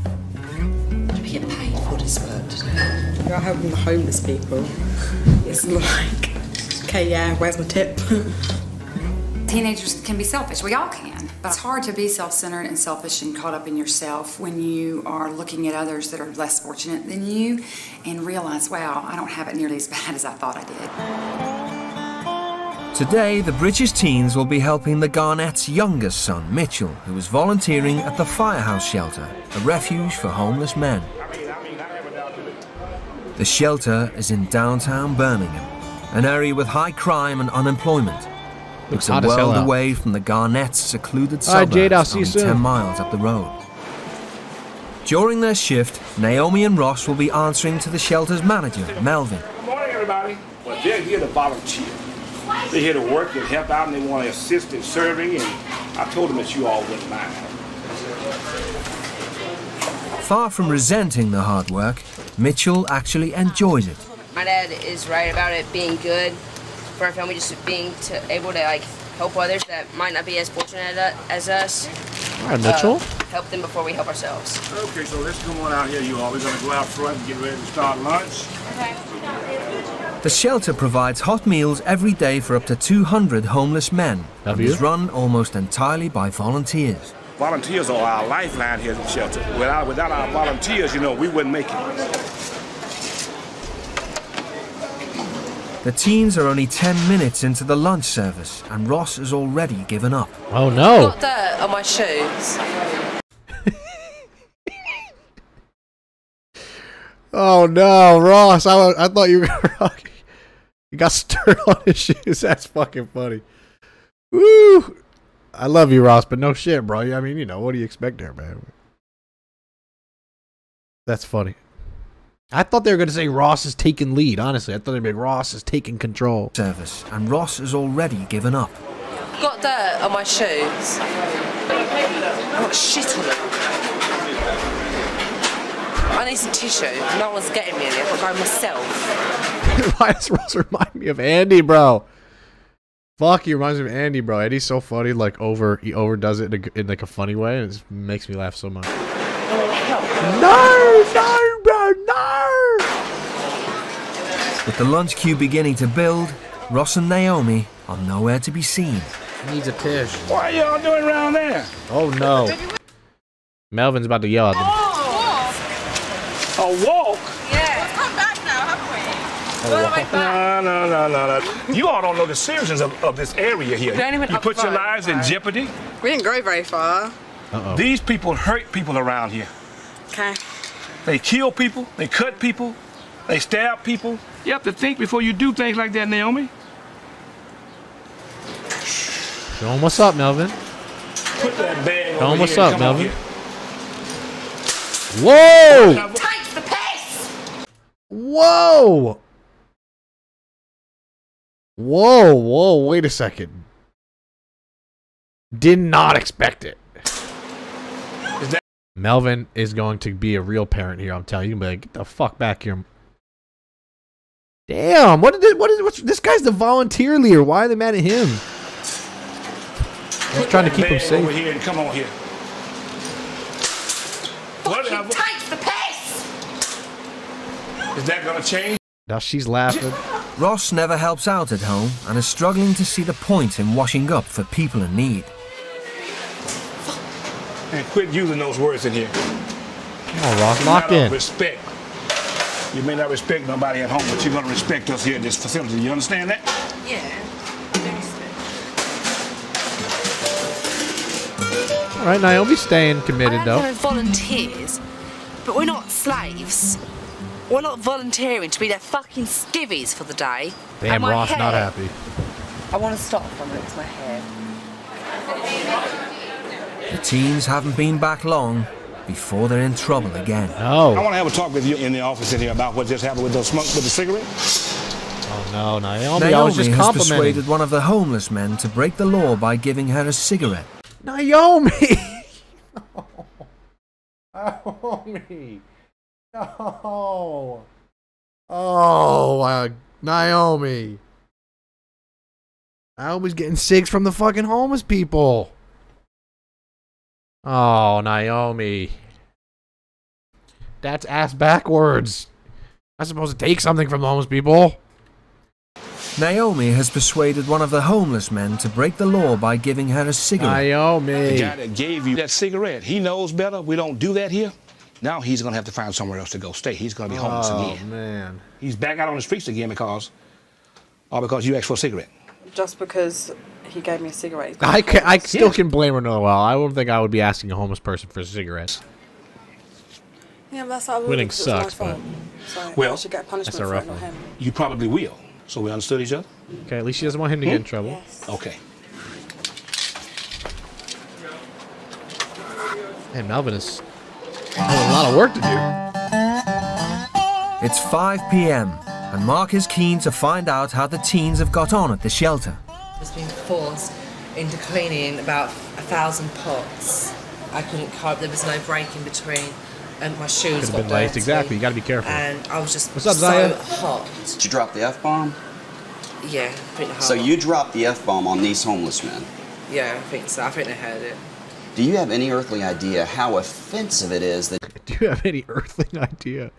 S9: We get paid for this work today.
S2: You're helping the homeless people. It's like, okay, yeah, where's my tip?
S14: Teenagers can be selfish. We all can. But it's hard to be self-centered and selfish and caught up in yourself when you are looking at others that are less fortunate than you and realize, wow, I don't have it nearly as bad as I thought I did.
S4: Today, the British teens will be helping the Garnett's youngest son, Mitchell, who is volunteering at the Firehouse Shelter, a refuge for homeless men. The shelter is in downtown Birmingham, an area with high crime and unemployment. It's a
S1: hot as hell
S4: world
S1: out.
S4: away from the Garnett's secluded
S1: All right, Jade, I'll
S4: suburbs,
S1: see you
S4: only
S1: soon.
S4: 10 miles up the road. During their shift, Naomi and Ross will be answering to the shelter's manager, Melvin.
S21: Good morning, everybody. Well, they're here to volunteer. They're here to work and help out, and they want to assist in serving, and I told them that you all wouldn't mind.
S4: Far from resenting the hard work, Mitchell actually enjoys it.
S22: My dad is right about it being good for our family, just being able to help others that might not be as fortunate as us.
S1: All right, Mitchell.
S22: Help them before we help ourselves.
S21: Okay, so let's come on out here, you all. We're going to go out front and get ready to start lunch.
S4: The shelter provides hot meals every day for up to 200 homeless men. And is run almost entirely by volunteers.
S21: Volunteers are our lifeline here at the shelter. Without our volunteers, we wouldn't make it.
S4: The teens are only 10 minutes into the lunch service, and Ross has already given up.
S1: Oh no!
S9: Got dirt on my shoes.
S1: Oh no, Ross! I thought you were. You got stirred on his shoes. That's fucking funny. Woo! I love you, Ross, but no shit, bro. I mean, what do you expect there, man? That's funny. I thought they were going to say Ross is taking lead, honestly. I thought they'd be like, Ross is taking control.
S4: Service, and Ross has already given up.
S9: Got dirt on my shoes. I got shit on them. I need some tissue. No one's getting me any. I've got to go myself.
S1: Why does Ross remind me of Andy, bro? Fuck, he reminds me of Andy, bro. Andy's so funny, he overdoes it in like a funny way, and it just makes me laugh so much. No, bro, no!
S4: With the lunch queue beginning to build, Ross and Naomi are nowhere to be seen.
S1: He needs a pish.
S21: What are y'all doing around there?
S1: Oh no. Melvin's about to yell at them.
S21: A walk?
S2: Yeah. Let's come back now, haven't we?
S21: No. You all don't know the seriousness of this area here. You put your lives in jeopardy.
S2: We didn't go very far.
S21: These people hurt people around here.
S2: Okay.
S21: They kill people, they cut people, they stab people. You have to think before you do things like that, Naomi.
S1: Show him what's up, Melvin.
S21: Put that bag
S1: Show him
S21: over
S1: what's
S21: here and
S1: up,
S21: come on
S1: Melvin.
S21: here.
S1: Whoa!
S2: Take the piss!
S1: Whoa! Whoa, wait a second. Did not expect it. Melvin is going to be a real parent here, I'm telling you. Be like, get the fuck back here. Damn, what's this guy's the volunteer leader. Why are they mad at him? Just trying to keep him safe.
S21: Over here and come on here. Whatever.
S2: Take the piss!
S21: Is that gonna change?
S1: Now she's laughing.
S4: Ross never helps out at home and is struggling to see the point in washing up for people in need.
S21: And quit using those words in here.
S1: Come on, Ross, lock in.
S21: Respect. You may not respect nobody at home, but you're gonna respect us here at this facility. You understand that?
S2: Yeah.
S1: All right, Naomi's staying committed, though.
S9: We're volunteers, but we're not slaves. We're not volunteering to be their fucking skivvies for the day.
S1: Damn, Ross not happy.
S9: I want to stop from it, it's my hair.
S4: The teens haven't been back long before they're in trouble again.
S1: No.
S21: I want to have a talk with you in the office in here about what just happened with the smoke with the cigarette.
S1: Oh no, Naomi, I
S4: Naomi
S1: was just
S4: has
S1: complimenting.
S4: persuaded one of the homeless men to break the law by giving her a cigarette.
S1: Naomi! Naomi! No! Oh, Naomi! Naomi's getting cigs from the fucking homeless people. Oh, Naomi. That's ass backwards. I'm supposed to take something from the homeless people.
S4: Naomi has persuaded one of the homeless men to break the law by giving her a cigarette.
S1: Naomi.
S21: The guy that gave you that cigarette, he knows better. We don't do that here. Now he's going to have to find somewhere else to go stay. He's going to be homeless again.
S1: Oh, man.
S21: He's back out on the streets again because you asked for a cigarette.
S2: Just because he gave me a cigarette.
S1: I still can blame her no well. I don't think I would be asking a homeless person for cigarettes.
S2: Yeah, but that's how I would.
S1: Winning sucks, but
S2: so
S21: well,
S2: I should get punishment
S1: that's a
S2: for
S1: rough
S2: it, not
S1: one.
S2: him.
S21: You probably will. So we understood each other?
S1: Okay, at least she doesn't want him to get in trouble.
S2: Yes.
S21: Okay.
S1: Hey, Melvin has a lot of work to do.
S4: It's 5 p.m. and Mark is keen to find out how the teens have got on at the shelter.
S9: I was being forced into cleaning about 1,000 pots. I couldn't cope, there was no break in between, and my shoes
S1: Could have
S9: got
S1: been laced,
S9: dirty,
S1: exactly. You got to be careful.
S9: and I was just
S1: What's up,
S9: so
S1: Zaya?
S9: hot.
S18: Did you drop the F-bomb?
S9: Yeah, pretty hard.
S18: So you dropped the F-bomb on these homeless men.
S9: Yeah, I think so. I think they heard it.
S18: Do you have any earthly idea how offensive it is that...
S1: Do you have any earthling idea? Do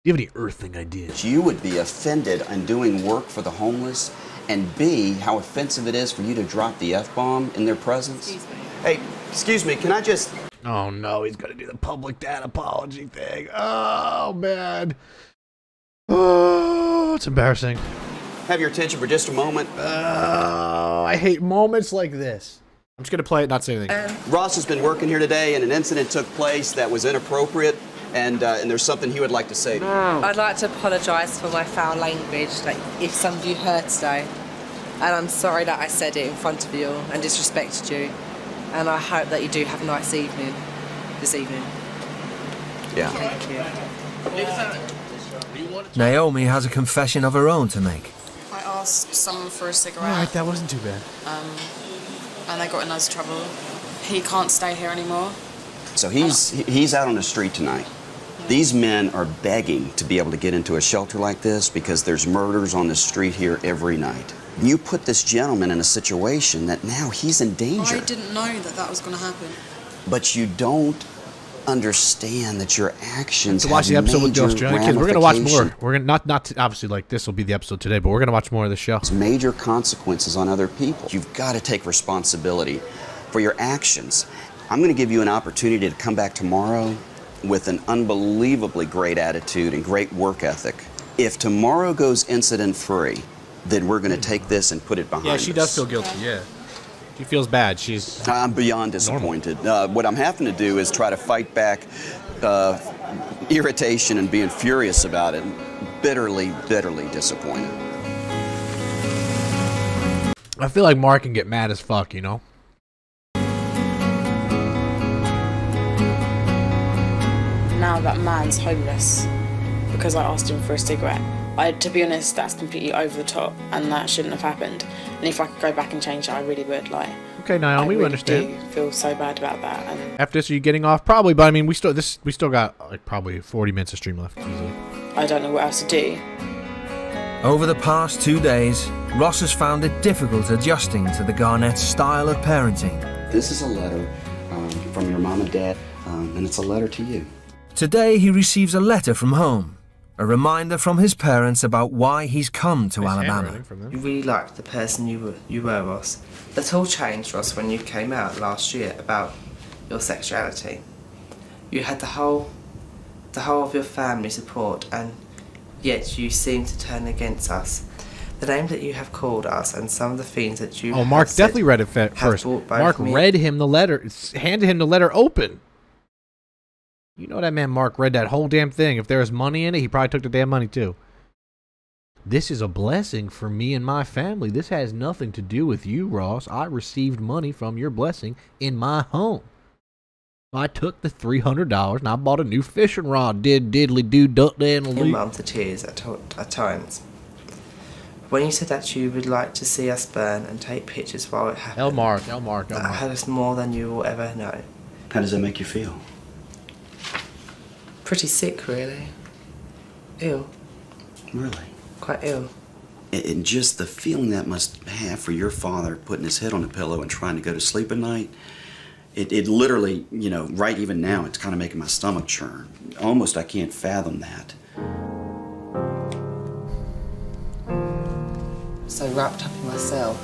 S1: you have any earthling ideas?
S18: You would be offended in doing work for the homeless, and B, how offensive it is for you to drop the F-bomb in their presence?
S9: Excuse me.
S18: Hey, excuse me, can I just...
S1: Oh no, he's gonna do the public dad apology thing. Oh man. Oh, it's embarrassing.
S18: Have your attention for just a moment.
S1: Oh, I hate moments like this. I'm just gonna play it, not say anything.
S18: Ross has been working here today, and an incident took place that was inappropriate, and there's something he would like to say to you.
S9: I'd like to apologise for my foul language, like if some of you heard today. And I'm sorry that I said it in front of you and disrespected you. And I hope that you do have a nice evening this evening.
S18: Yeah.
S9: Thank you.
S4: Naomi has a confession of her own to make.
S2: I asked someone for a cigarette.
S1: Alright, that wasn't too bad.
S2: And I got in loads of trouble. He can't stay here anymore.
S18: So he's out on the street tonight. These men are begging to be able to get into a shelter like this because there's murders on the street here every night. You put this gentleman in a situation that now he's in danger.
S2: I didn't know that that was going to happen.
S18: But you don't understand that your actions
S1: To watch the
S18: have
S1: episode with the
S18: major
S1: Australian kids, we're gonna watch more.
S18: ramifications.
S1: We're gonna not obviously like this will be the episode today, but we're gonna watch more of the show.
S18: It's major consequences on other people. You've got to take responsibility for your actions.
S20: I'm going to give you an opportunity to come back tomorrow with an unbelievably great attitude and great work ethic. If tomorrow goes incident-free, then we're going to take this and put it behind us.
S1: Yeah, she does feel guilty, yeah. She feels bad.
S20: I'm beyond disappointed. What I'm having to do is try to fight back irritation and being furious about it. Bitterly, bitterly disappointed.
S1: I feel like Mark can get mad as fuck, you know?
S2: Now that man's homeless because I asked him for a cigarette. To be honest, that's completely over the top, and that shouldn't have happened. And if I could go back and change it, I really would. Like,
S1: okay, Naomi, we
S2: I
S1: understand.
S2: do feel so bad about that. And
S1: After this, are you getting off? Probably, but I mean, we still got like probably 40 minutes of stream left. Easily.
S2: I don't know what else to do.
S4: Over the past 2 days, Ross has found it difficult adjusting to the Garnett style of parenting.
S20: This is a letter from your mom and dad, and it's a letter to you.
S4: Today, he receives a letter from home, a reminder from his parents about why he's come to Alabama.
S6: You really liked the person you were, Ross. That all changed, Ross, when you came out last year about your sexuality. You had the whole of your family support, and yet you seem to turn against us. The name that you have called us and some of the things that you
S1: Mark definitely read it first. Mark read him the letter, handed him the letter open. You know that man Mark read that whole damn thing. If there was money in it, he probably took the damn money too. This is a blessing for me and my family. This has nothing to do with you, Ross. I received money from your blessing in my home. I took the $300 and I bought a new fishing rod. Diddly do duck dan.
S6: Your mum to tears at times. When you said that you would like to see us burn and take pictures while it happened.
S1: Mark.
S6: That had us more than you will ever know.
S20: How does that make you feel?
S6: Pretty sick, really. Ill.
S20: Really?
S6: Quite ill.
S20: And just the feeling that must have for your father putting his head on a pillow and trying to go to sleep at night, it literally, you know, right even now, it's kind of making my stomach churn. Almost I can't fathom that.
S6: So wrapped up in myself,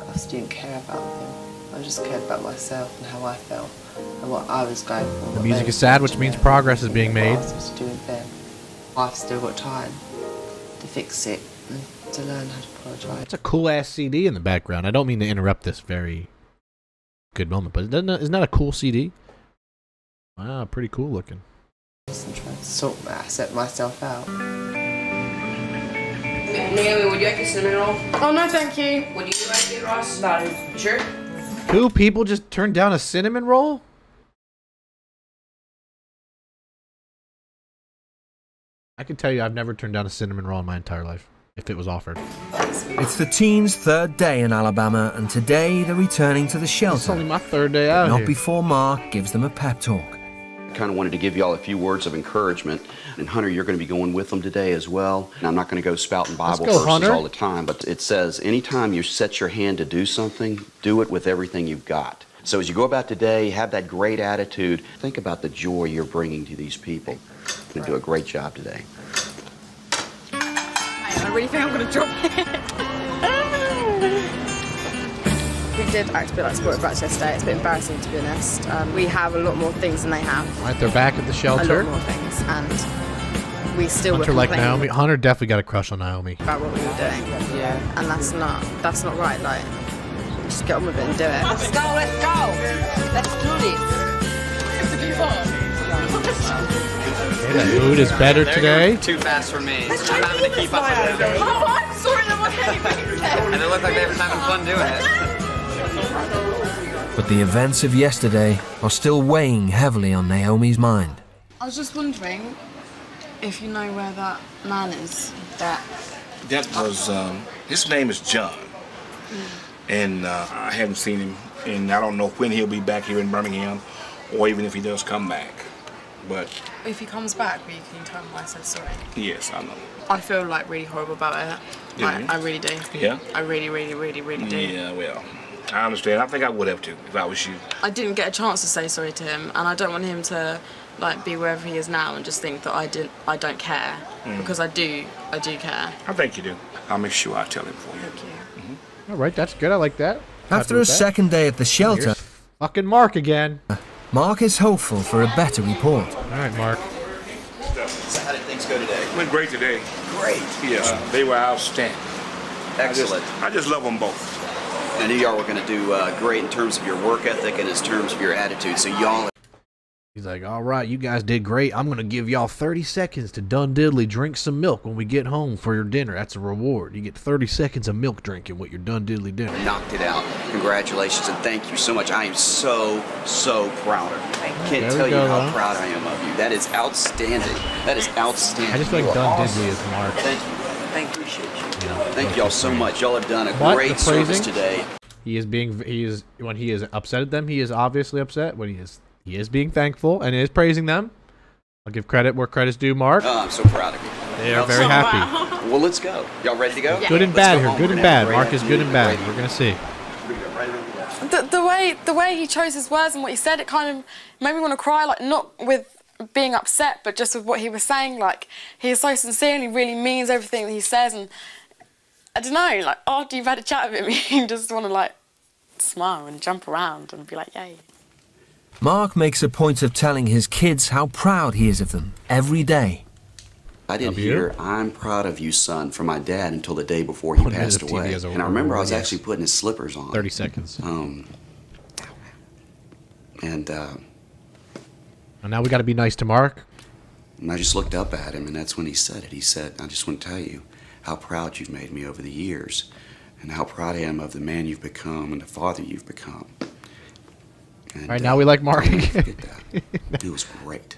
S6: I just didn't care about them. I just cared about myself and how I felt and what I was going for.
S1: The music is sad, which means progress is being made.
S6: What I was supposed to do with them. I've still got time to fix it and to learn how to apologise.
S1: It's a cool ass CD in the background. I don't mean to interrupt this very good moment, but isn't that a cool CD? Wow, pretty cool looking.
S6: And trying to set myself out.
S22: Naomi, would you like a cinnamon roll?
S2: Oh no, thank you.
S22: Would you like it, Ross? No. You sure?
S1: 2 people just turned down a cinnamon roll? I can tell you I've never turned down a cinnamon roll in my entire life, if it was offered.
S4: It's the teens' 3rd day in Alabama, and today they're returning to the shelter.
S1: It's only my 3rd day out
S4: Not
S1: here.
S4: before Mark gives them a pep talk.
S20: I kind of wanted to give you all a few words of encouragement. And Hunter, you're going to be going with them today as well. And I'm not going to go spouting Bible verses
S1: Hunter.
S20: all the time, but it says anytime you set your hand to do something, do it with everything you've got. So as you go about today, have that great attitude. Think about the joy you're bringing to these people. You're going to do a great job today.
S2: I really think I'm going to drop it. We did act a bit like spoiled brats yesterday. It's a bit embarrassing, to be honest. We have a lot more things than they have.
S1: Right, they're back at the shelter.
S2: A lot more things, and we still
S1: Hunter
S2: were
S1: like
S2: complaining
S1: Naomi. Hunter definitely got a crush on Naomi.
S2: about what we were doing. Yeah. And that's not right. Like, just get on with it and do it.
S22: Let's go, let's go. Let's do this.
S1: Hey, that mood is better today.
S17: Too fast for me. I'm having to keep up with them.
S2: Oh, I'm sorry, that wasn't anything.
S17: And they look like they're having fun doing it.
S4: But the events of yesterday are still weighing heavily on Naomi's mind.
S2: I was just wondering if you know where that man is.
S21: That was, his name is John. And I haven't seen him, and I don't know when he'll be back here in Birmingham, or even if he does come back. But
S2: If he comes back, will you can you tell him why I said sorry?
S21: yes, I know.
S2: I feel like really horrible about it. I really do.
S21: Yeah?
S2: I really do.
S21: Yeah, well, I understand. I think I would have too, if I was you.
S2: I didn't get a chance to say sorry to him, and I don't want him to like be wherever he is now and just think that I don't care, because I do care.
S21: I think you do. I'll make sure I tell him for you.
S2: Thank you.
S1: All right, that's good. I like that.
S4: After a second day at the shelter,
S1: Fucking Mark again.
S4: Mark is hopeful for a better report.
S1: All right, Mark.
S18: So how did things go today?
S21: Went great today.
S18: Great.
S21: Yeah, they were outstanding.
S18: Excellent.
S21: I just love them both.
S18: I knew y'all were going to do great in terms of your work ethic and in terms of your attitude. So y'all.
S1: He's like, all right, you guys did great. I'm going to give y'all 30 seconds to done diddly drink some milk when we get home for your dinner. That's a reward. You get 30 seconds of milk drinking with your done diddly dinner.
S18: Knocked it out. Congratulations and thank you so much. I am so proud of you. I can't tell you how proud I am of you. That is outstanding. That is outstanding.
S1: I just feel like done diddly is Mark.
S18: Thank you. Thank you. Thank y'all so much. Y'all have done a great service today.
S1: He is when he is upset at them, he is obviously upset. When he is being thankful and is praising them. I'll give credit where credit's due, Mark.
S18: Oh, I'm so proud of you.
S1: They are very happy.
S18: Well, let's go. Y'all ready to go?
S1: Good and bad here. Good and bad. Mark is good and bad. We're gonna see.
S2: The way he chose his words and what he said, it kind of made me want to cry. Like, not with being upset, but just with what he was saying. Like, he is so sincere and he really means everything that he says. And I don't know, like, after you've had a chat with him, you just want to, like, smile and jump around and be like, yay.
S4: Mark makes a point of telling his kids how proud he is of them every day.
S20: I did hear, I'm proud of you, son, from my dad until the day before he passed away. And I remember I was actually putting his slippers on.
S1: 30 seconds.
S20: And
S1: now we got to be nice to Mark.
S20: And I just looked up at him, and that's when he said it. He said, I just want to tell you how proud you've made me over the years, and how proud I am of the man you've become and the father you've become. And,
S1: all right, now we like Mark again.
S20: It was great.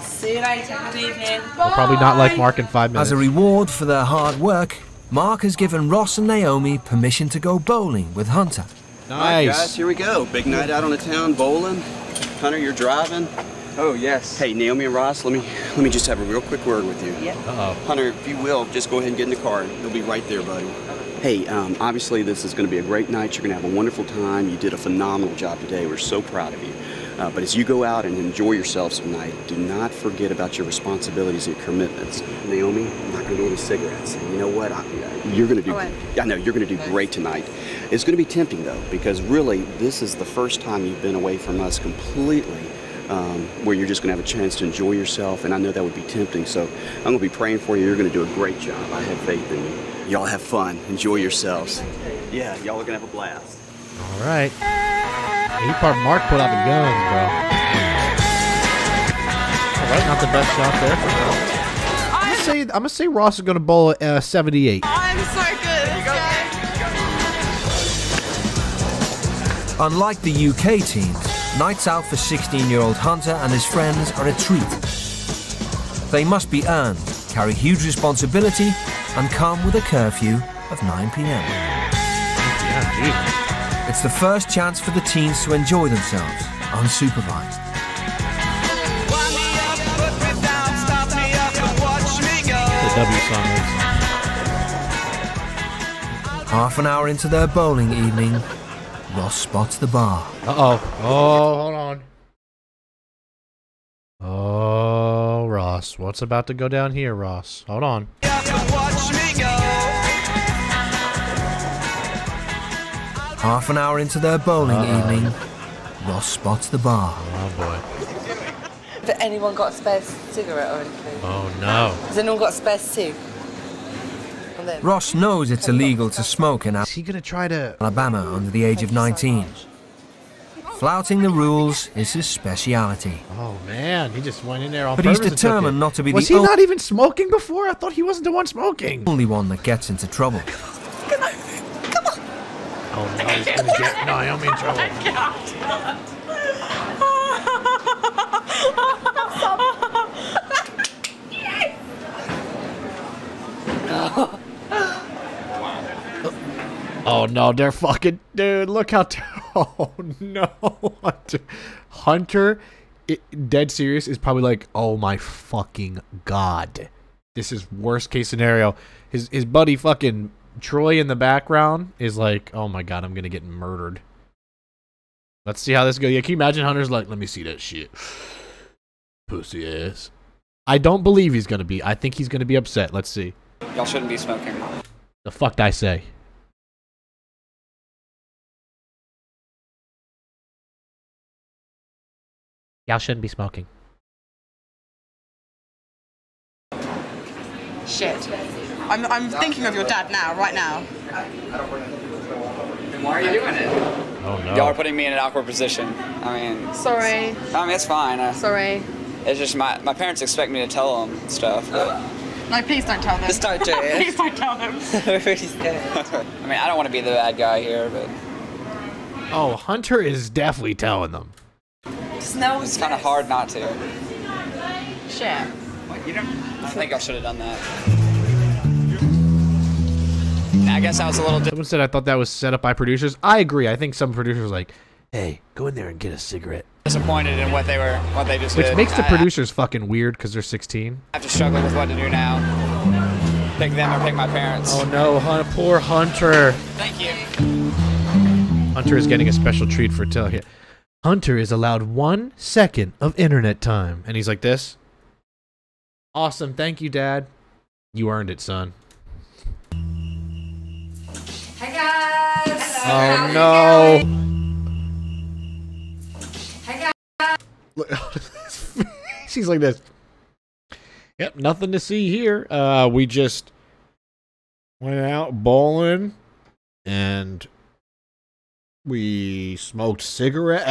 S2: See you later. Good evening.
S1: We'll probably not like Mark in 5 minutes.
S4: As a reward for their hard work, Mark has given Ross and Naomi permission to go bowling with Hunter.
S20: Nice. All right, guys, here we go. Big night out on the town bowling. Hunter, you're driving.
S17: Oh, yes.
S20: Hey, Naomi and Ross, let me just have a real quick word with you.
S2: Yep.
S20: Hunter, if you will, just go ahead and get in the car. They'll be right there, buddy. Hey, obviously this is going to be a great night. You're going to have a wonderful time. You did a phenomenal job today. We're so proud of you. But as you go out and enjoy yourselves tonight, do not forget about your responsibilities and your commitments. Naomi, I'm not going to go to cigarettes. And you know what? You're going to do. I know you're going to do great tonight. It's going to be tempting though, because really this is the first time you've been away from us completely, where you're just going to have a chance to enjoy yourself. And I know that would be tempting. So I'm going to be praying for you. You're going to do a great job. I have faith in you. Y'all have fun. Enjoy yourselves. Yeah, y'all are going to have a blast.
S1: All right. Mark put out the guns, bro. All right, not the best shot there. I'm gonna say Ross is gonna bowl 78.
S2: I'm so good.
S4: Unlike the UK teams, nights out for 16-year-old Hunter and his friends are a treat. They must be earned, carry huge responsibility, and come with a curfew of 9 p.m.
S1: Yeah, geez.
S4: It's the first chance for the teens to enjoy themselves, unsupervised.
S1: The W song is.
S4: Half an hour into their bowling evening, Ross spots the bar.
S1: Uh-oh. Oh, hold on. Oh, Ross. What's about to go down here, Ross? Hold on.
S4: Half an hour into their bowling evening, Ross spots the bar.
S1: Oh, boy.
S9: Has anyone got a spare cigarette or anything?
S1: Oh, no.
S9: Has anyone got a spare too?
S4: Ross knows it's illegal to smoke in
S1: Alabama
S4: under the age of 19. Flouting the rules is his speciality.
S1: Oh, man. He just went in there on
S4: But
S1: purpose.
S4: he's determined not to be
S1: Was he not even smoking before? I thought he wasn't the one smoking.
S4: Only one that gets into trouble.
S1: Oh, no, he's going to get Naomi in trouble. Oh, no, they're fucking... Dude, look how... Oh, no. Hunter, dead serious, is probably like, oh, my fucking God. This is worst case scenario. His buddy fucking... Troy in the background is like, oh my God, I'm gonna get murdered. Let's see how this goes. Yeah, can you imagine Hunter's like, let me see that shit. Pussy ass. I don't believe he's gonna be. I think he's gonna be upset. Let's see.
S17: Y'all shouldn't be smoking.
S1: The fuck did I say? Y'all shouldn't be smoking.
S2: Shit. I'm thinking of your dad now, right now.
S17: Then why are you doing it?
S1: Oh no.
S17: Y'all are putting me in an awkward position. I mean...
S2: Sorry.
S17: I mean, it's fine.
S2: Sorry.
S17: It's just my parents expect me to tell them stuff. But...
S2: No, please don't tell them.
S17: Just don't do it.
S2: Please don't tell them.
S17: We're really scared. I mean, I don't want to be the bad guy here, but...
S1: Oh, Hunter is definitely telling them.
S9: Just know
S17: it's kind of hard not to.
S2: Shit.
S17: Like, you don't... I think I should have done that. I guess I was a little...
S1: Someone said I thought that was set up by producers. I agree. I think some producers were like, hey, go in there and get a cigarette.
S17: Disappointed in what they just did.
S1: Which makes the producers fucking weird because they're 16.
S17: I have to struggle with what to do now. Pick them or pick my parents.
S1: Oh no, poor Hunter.
S17: Thank you.
S1: Hunter is getting a special treat for telling it. Hunter is allowed 1 second of internet time. And he's like this. Awesome, thank you, Dad. You earned it, son.
S14: Hey guys!
S1: Oh no.
S14: Hey guys!
S1: Look, she's like this. Yep, nothing to see here. We just went out bowling and we smoked cigarette.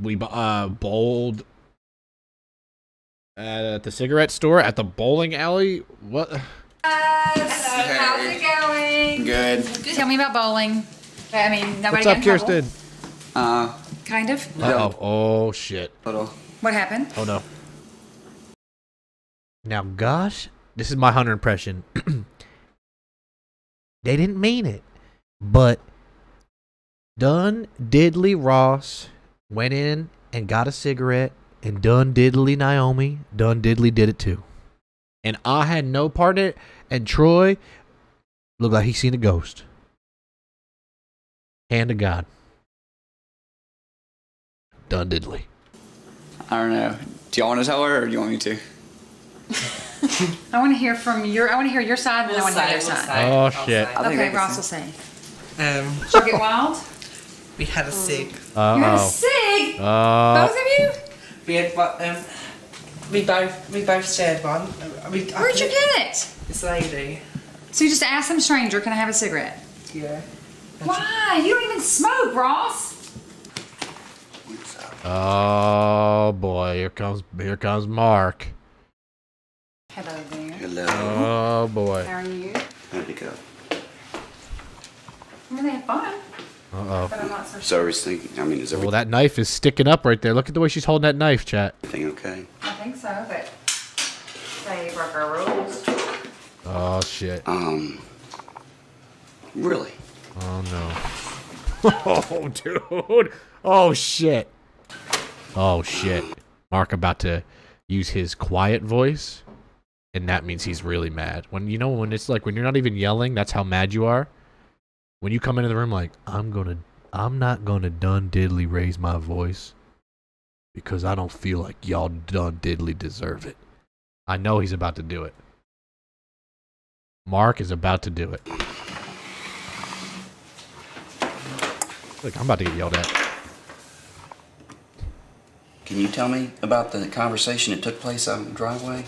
S1: We bowled at the cigarette store at the bowling alley. What?
S14: Hello, how's it going?
S17: Good.
S14: Tell me about bowling. I mean, nobody
S1: What's up,
S14: got in trouble?
S1: Kirsten?
S14: Kind of.
S1: Uh-oh. Oh, shit.
S14: What happened?
S1: Oh, no. Now, gosh, this is my Hunter impression. They didn't mean it, but Dun Diddley Ross went in and got a cigarette, and Dun Diddley Naomi, Dun Diddley did it too. And I had no part in it, and Troy looked like he seen a ghost. Hand to God. Dun Diddley.
S17: I don't know. Do y'all want to tell her, or do you want me to?
S14: I want to hear from your. I want to hear your side, and then I want to hear their side.
S1: Oh shit.
S14: Okay, Ross will say. Did you get wild?
S6: We had a cig.
S14: You had a cig. Both of you?
S6: We had we both shared one.
S14: Where'd you get it?
S6: This lady.
S14: So you just asked some stranger, "Can I have a cigarette?"
S6: Yeah.
S14: Why? You don't even smoke, Ross.
S1: Oh boy, here comes Mark.
S14: Hello there.
S20: Hello.
S1: Oh boy.
S14: How are you?
S20: How'd it go?
S14: I mean, they had fun.
S1: Uh-oh.
S14: But I'm not so
S20: So I was thinking, I mean, is
S1: Well, that knife is sticking up right there. Look at the way she's holding that knife, chat.
S20: everything okay?
S14: I think so, but they broke our rules.
S1: Oh shit.
S20: Really?
S1: Oh no. Oh dude. Oh shit. Oh shit. Mark about to use his quiet voice, and that means he's really mad. When when it's like when you're not even yelling, that's how mad you are. When you come into the room like, I'm not gonna dun diddly raise my voice because I don't feel like y'all dun diddly deserve it. I know he's about to do it. Mark is about to do it. Look, I'm about to get yelled at.
S20: Can you tell me about the conversation that took place out in the driveway?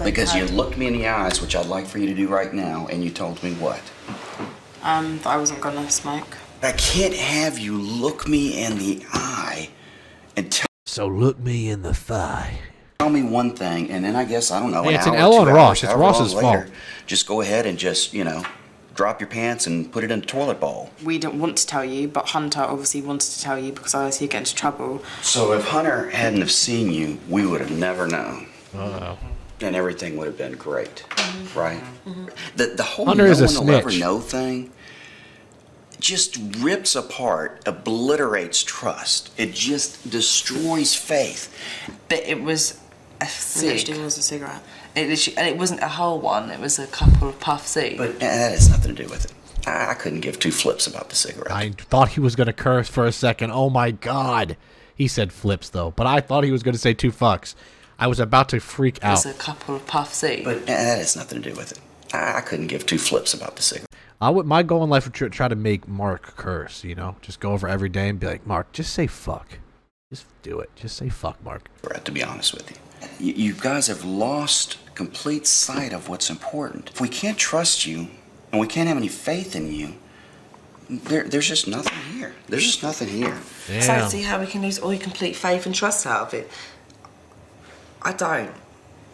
S20: Because you looked me in the eyes, which I'd like for you to do right now, and you told me what?
S2: That I wasn't gonna smoke.
S20: I can't have you look me in the eye and tell.
S1: So look me in the thigh.
S20: Tell me one thing, and then I guess, I don't know,
S1: Hey, it's an
S20: hour,
S1: L on
S20: 2
S1: Ross.
S20: hours,
S1: It's
S20: however
S1: Ross's
S20: long later,
S1: fault.
S20: just go ahead and just, drop your pants and put it in the toilet bowl.
S2: We didn't want to tell you, but Hunter obviously wanted to tell you because otherwise he'd get into trouble.
S20: So if Hunter hadn't have seen you, we would have never known.
S1: Uh-oh.
S20: And everything would have been great, right? The whole
S1: Hunter
S20: no
S1: is a
S20: one will ever
S1: snitch.
S20: know thing just rips apart, obliterates trust. It just destroys faith.
S6: But it was a
S2: It
S6: cig.
S2: literally was a cigarette.
S6: And it wasn't a whole one. It was a couple of puff cig.
S20: But that has nothing to do with it. I couldn't give two flips about the cigarette.
S1: I thought he was going to curse for a second. Oh my god. He said flips though, but I thought he was going to say 2 fucks. I was about to freak
S6: It
S1: out.
S6: was a couple of puff cig.
S20: But that has nothing to do with it. I couldn't give 2 flips about the cigarette.
S1: My goal in life would try to make Mark curse, just go over every day and be like, Mark, just say fuck. Just do it. Just say fuck, Mark.
S20: To be honest with you. You guys have lost complete sight of what's important. If we can't trust you and we can't have any faith in you, there's just nothing here. There's just nothing here.
S6: So I see how we can lose all your complete faith and trust out of it. I don't.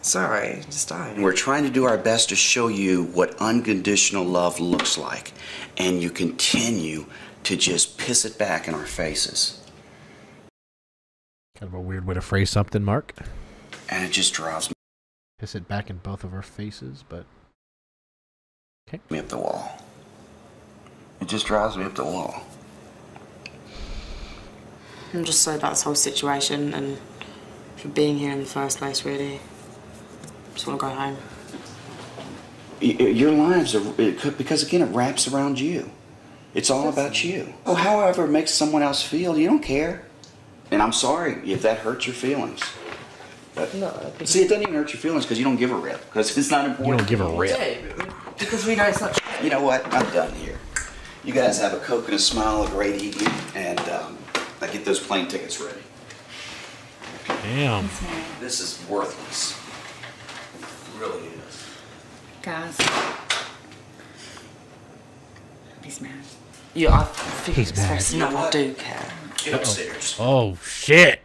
S6: Sorry, just don't.
S20: We're trying to do our best to show you what unconditional love looks like, and you continue to just piss it back in our faces.
S1: Kind of a weird way to phrase something, Mark.
S20: And it just drives me.
S1: Piss it back in both of our faces, but... Okay.
S20: Me up the wall. It just drives me up the wall.
S2: I'm just sorry about this whole situation and for being here in the first place, really. Just want to go home.
S20: Your lives are... because, again, it wraps around you. It's all about you. Well, however it makes someone else feel, you don't care. And I'm sorry if that hurts your feelings. But,
S6: no.
S20: See, it doesn't even hurt your feelings because you don't give a rip. Because it's not important.
S1: You don't give a rip.
S6: Yeah, because we know it's not true.
S20: You know what? I'm done here. You guys have a Coke and a smile, a great evening, and I get those plane tickets ready.
S1: Damn.
S20: This is worthless. It really is.
S14: Guys. He's mad.
S6: Yeah, I think
S1: He's
S6: it's
S1: mad.
S6: best. No, I do care.
S20: Get upstairs.
S1: Oh, shit.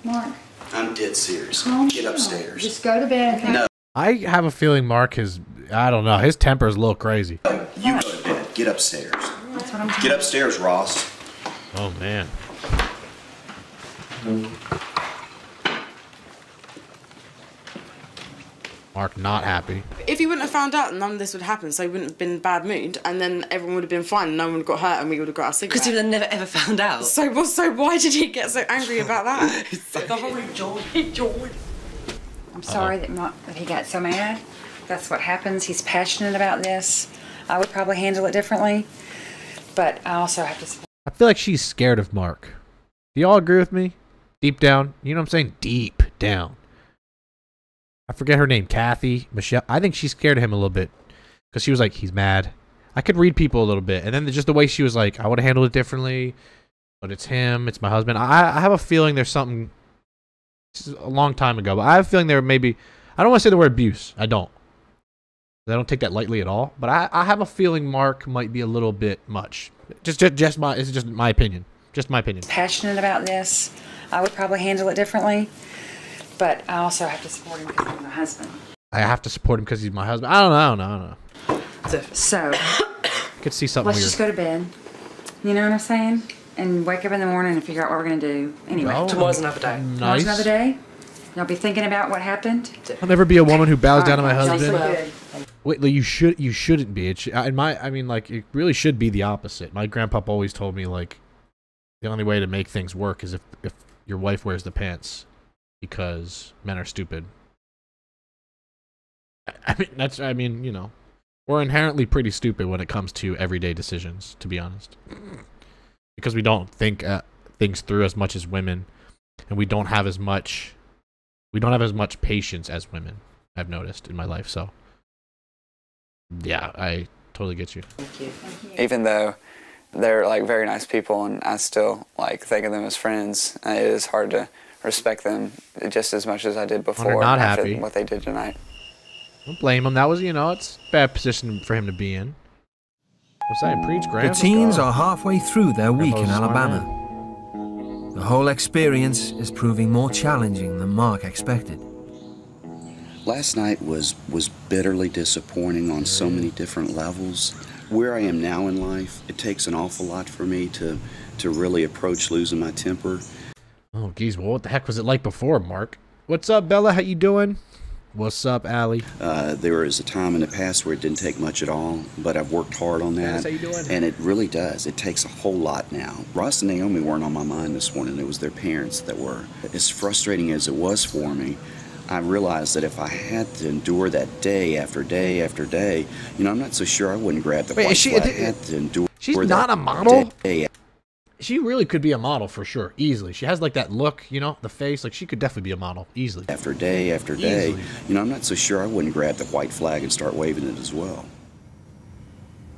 S14: Mark.
S20: I'm dead serious.
S14: Calm
S20: Get
S14: down.
S20: upstairs.
S14: Just go to bed. Okay?
S20: No.
S1: I have a feeling Mark is... I don't know. His temper is a little crazy.
S20: You go to bed. Get upstairs.
S14: That's what I'm
S20: Get upstairs, Ross.
S1: Oh, man. Mark not happy.
S2: If he wouldn't have found out, none of this would happen, so he wouldn't have been in a bad mood, and then everyone would have been fine, and no one would have got hurt, and we would have got our cigarette.
S6: Because he would have never ever found out.
S2: So why did he get so angry about that? The whole joy.
S14: I'm sorry that he got so mad. That's what happens. He's passionate about this. I would probably handle it differently, but I also have to support.
S1: I feel like she's scared of Mark. Do y'all agree with me? Deep down. You know what I'm saying? Deep down. I forget her name. Kathy, Michelle. I think she's scared of him a little bit. Because she was like, he's mad. I could read people a little bit. And then just the way she was like, I would have handled it differently. But it's him. It's my husband. I have a feeling there's something... This is a long time ago. But I have a feeling there maybe... I don't want to say the word abuse. I don't. I don't take that lightly at all. But I have a feeling Mark might be a little bit much. It's just my opinion. Just my opinion.
S14: Passionate about this. I would probably handle it differently, but I also have to support him because he's my husband.
S1: I have to support him because he's my husband. I don't know.
S14: So,
S1: I could see something
S14: let's
S1: weird.
S14: just go to bed. You know what I'm saying? And wake up in the morning and figure out what we're going to do. Anyway.
S1: Oh,
S6: tomorrow's another day.
S1: Nice.
S14: Tomorrow's another day. Y'all be thinking about what happened.
S1: I'll never be a woman who bows down to my
S14: Y'all
S1: husband.
S14: good.
S1: Wait, like, you shouldn't be. It really should be the opposite. My grandpa always told me, like, the only way to make things work is if your wife wears the pants, because men are stupid. You know, we're inherently pretty stupid when it comes to everyday decisions, to be honest, because we don't think things through as much as women, and we don't have as much patience as women. I've noticed in my life, so. Yeah, I totally get you.
S6: Thank you.
S17: Even though they're like very nice people and I still like think of them as friends, it is hard to respect them just as much as I did before
S1: not
S17: after
S1: happy.
S17: what they did tonight.
S1: Don't blame him. That was, it's a bad position for him to be in. What's that? Preach, Graham?
S4: The teens are halfway through their week in
S1: Grandpa's
S4: Alabama. The whole experience is proving more challenging than Mark expected.
S20: Last night was bitterly disappointing on so many different levels. Where I am now in life, it takes an awful lot for me to really approach losing my temper.
S1: Oh, geez. Well, what the heck was it like before, Mark? What's up, Bella? How you doing? What's up, Allie?
S20: There was a time in the past where it didn't take much at all, but I've worked hard on that.
S1: How you doing?
S20: And it really does. It takes a whole lot now. Ross and Naomi weren't on my mind this morning. It was their parents that were. As frustrating as it was for me, I realized that if I had to endure that day after day after day, I'm not so sure I wouldn't grab the white flag. I had to endure.
S1: She's not a model?
S20: Day.
S1: She really could be a model for sure, easily. She has like that look, the face. Like she could definitely be a model, easily.
S20: After day after day,
S1: Easily.
S20: I'm not so sure I wouldn't grab the white flag and start waving it as well.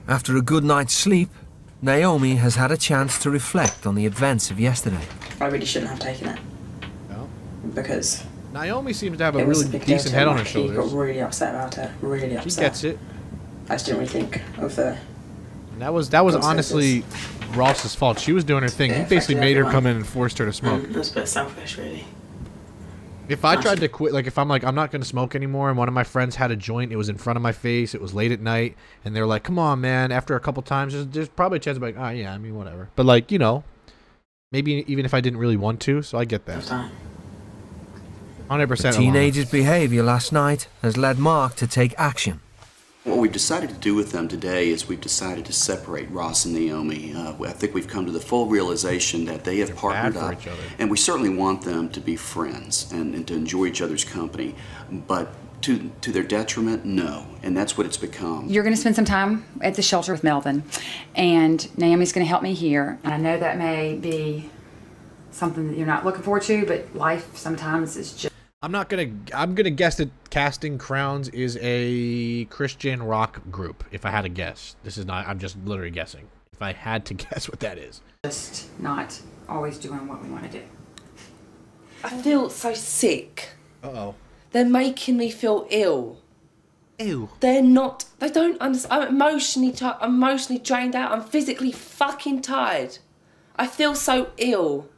S4: After a good night's sleep, Naomi has had a chance to reflect on the events of yesterday.
S2: I really shouldn't have taken it.
S1: No.
S2: Because
S1: Naomi seems to have a
S2: it was
S1: really
S2: big deal
S1: decent
S2: to
S1: head
S2: him.
S1: on her
S2: He
S1: shoulders.
S2: got really upset about it. Really upset.
S1: She gets it.
S2: I just didn't really think of the.
S1: And that was honestly Ross's fault. She was doing her thing.
S2: Yeah,
S1: He basically
S2: affected
S1: made her
S2: everyone.
S1: come in and forced her to smoke.
S2: It was a bit selfish, really.
S1: If I tried to quit, like if I'm like, I'm not going to smoke anymore, and one of my friends had a joint, it was in front of my face, it was late at night, and they're like, come on, man, after a couple times, there's probably a chance of like, oh, yeah, I mean, whatever. But like, you know, maybe even if I didn't really want to, so I get that. 100%.
S4: The teenager's behaviour last night has led Mark to take action.
S18: What we've decided to do with them today is we've decided to separate Ross and Naomi. I think we've come to the full realization that they have partnered up, and we certainly want them to be friends and to enjoy each other's company. But to their detriment, no, and that's what it's become.
S14: You're going to spend some time at the shelter with Melvin, and Naomi's going to help me here. And I know that may be something that you're not looking forward to, but life sometimes is just.
S1: I'm gonna guess that Casting Crowns is a Christian rock group. If I had to guess, this is not. I'm just literally guessing. If I had to guess what that is,
S14: Just not always doing what we want to do.
S9: I feel so sick.
S1: Uh-oh.
S9: They're making me feel ill.
S1: Ew.
S9: They're not. They don't understand. I'm emotionally drained out. I'm physically fucking tired. I feel so ill.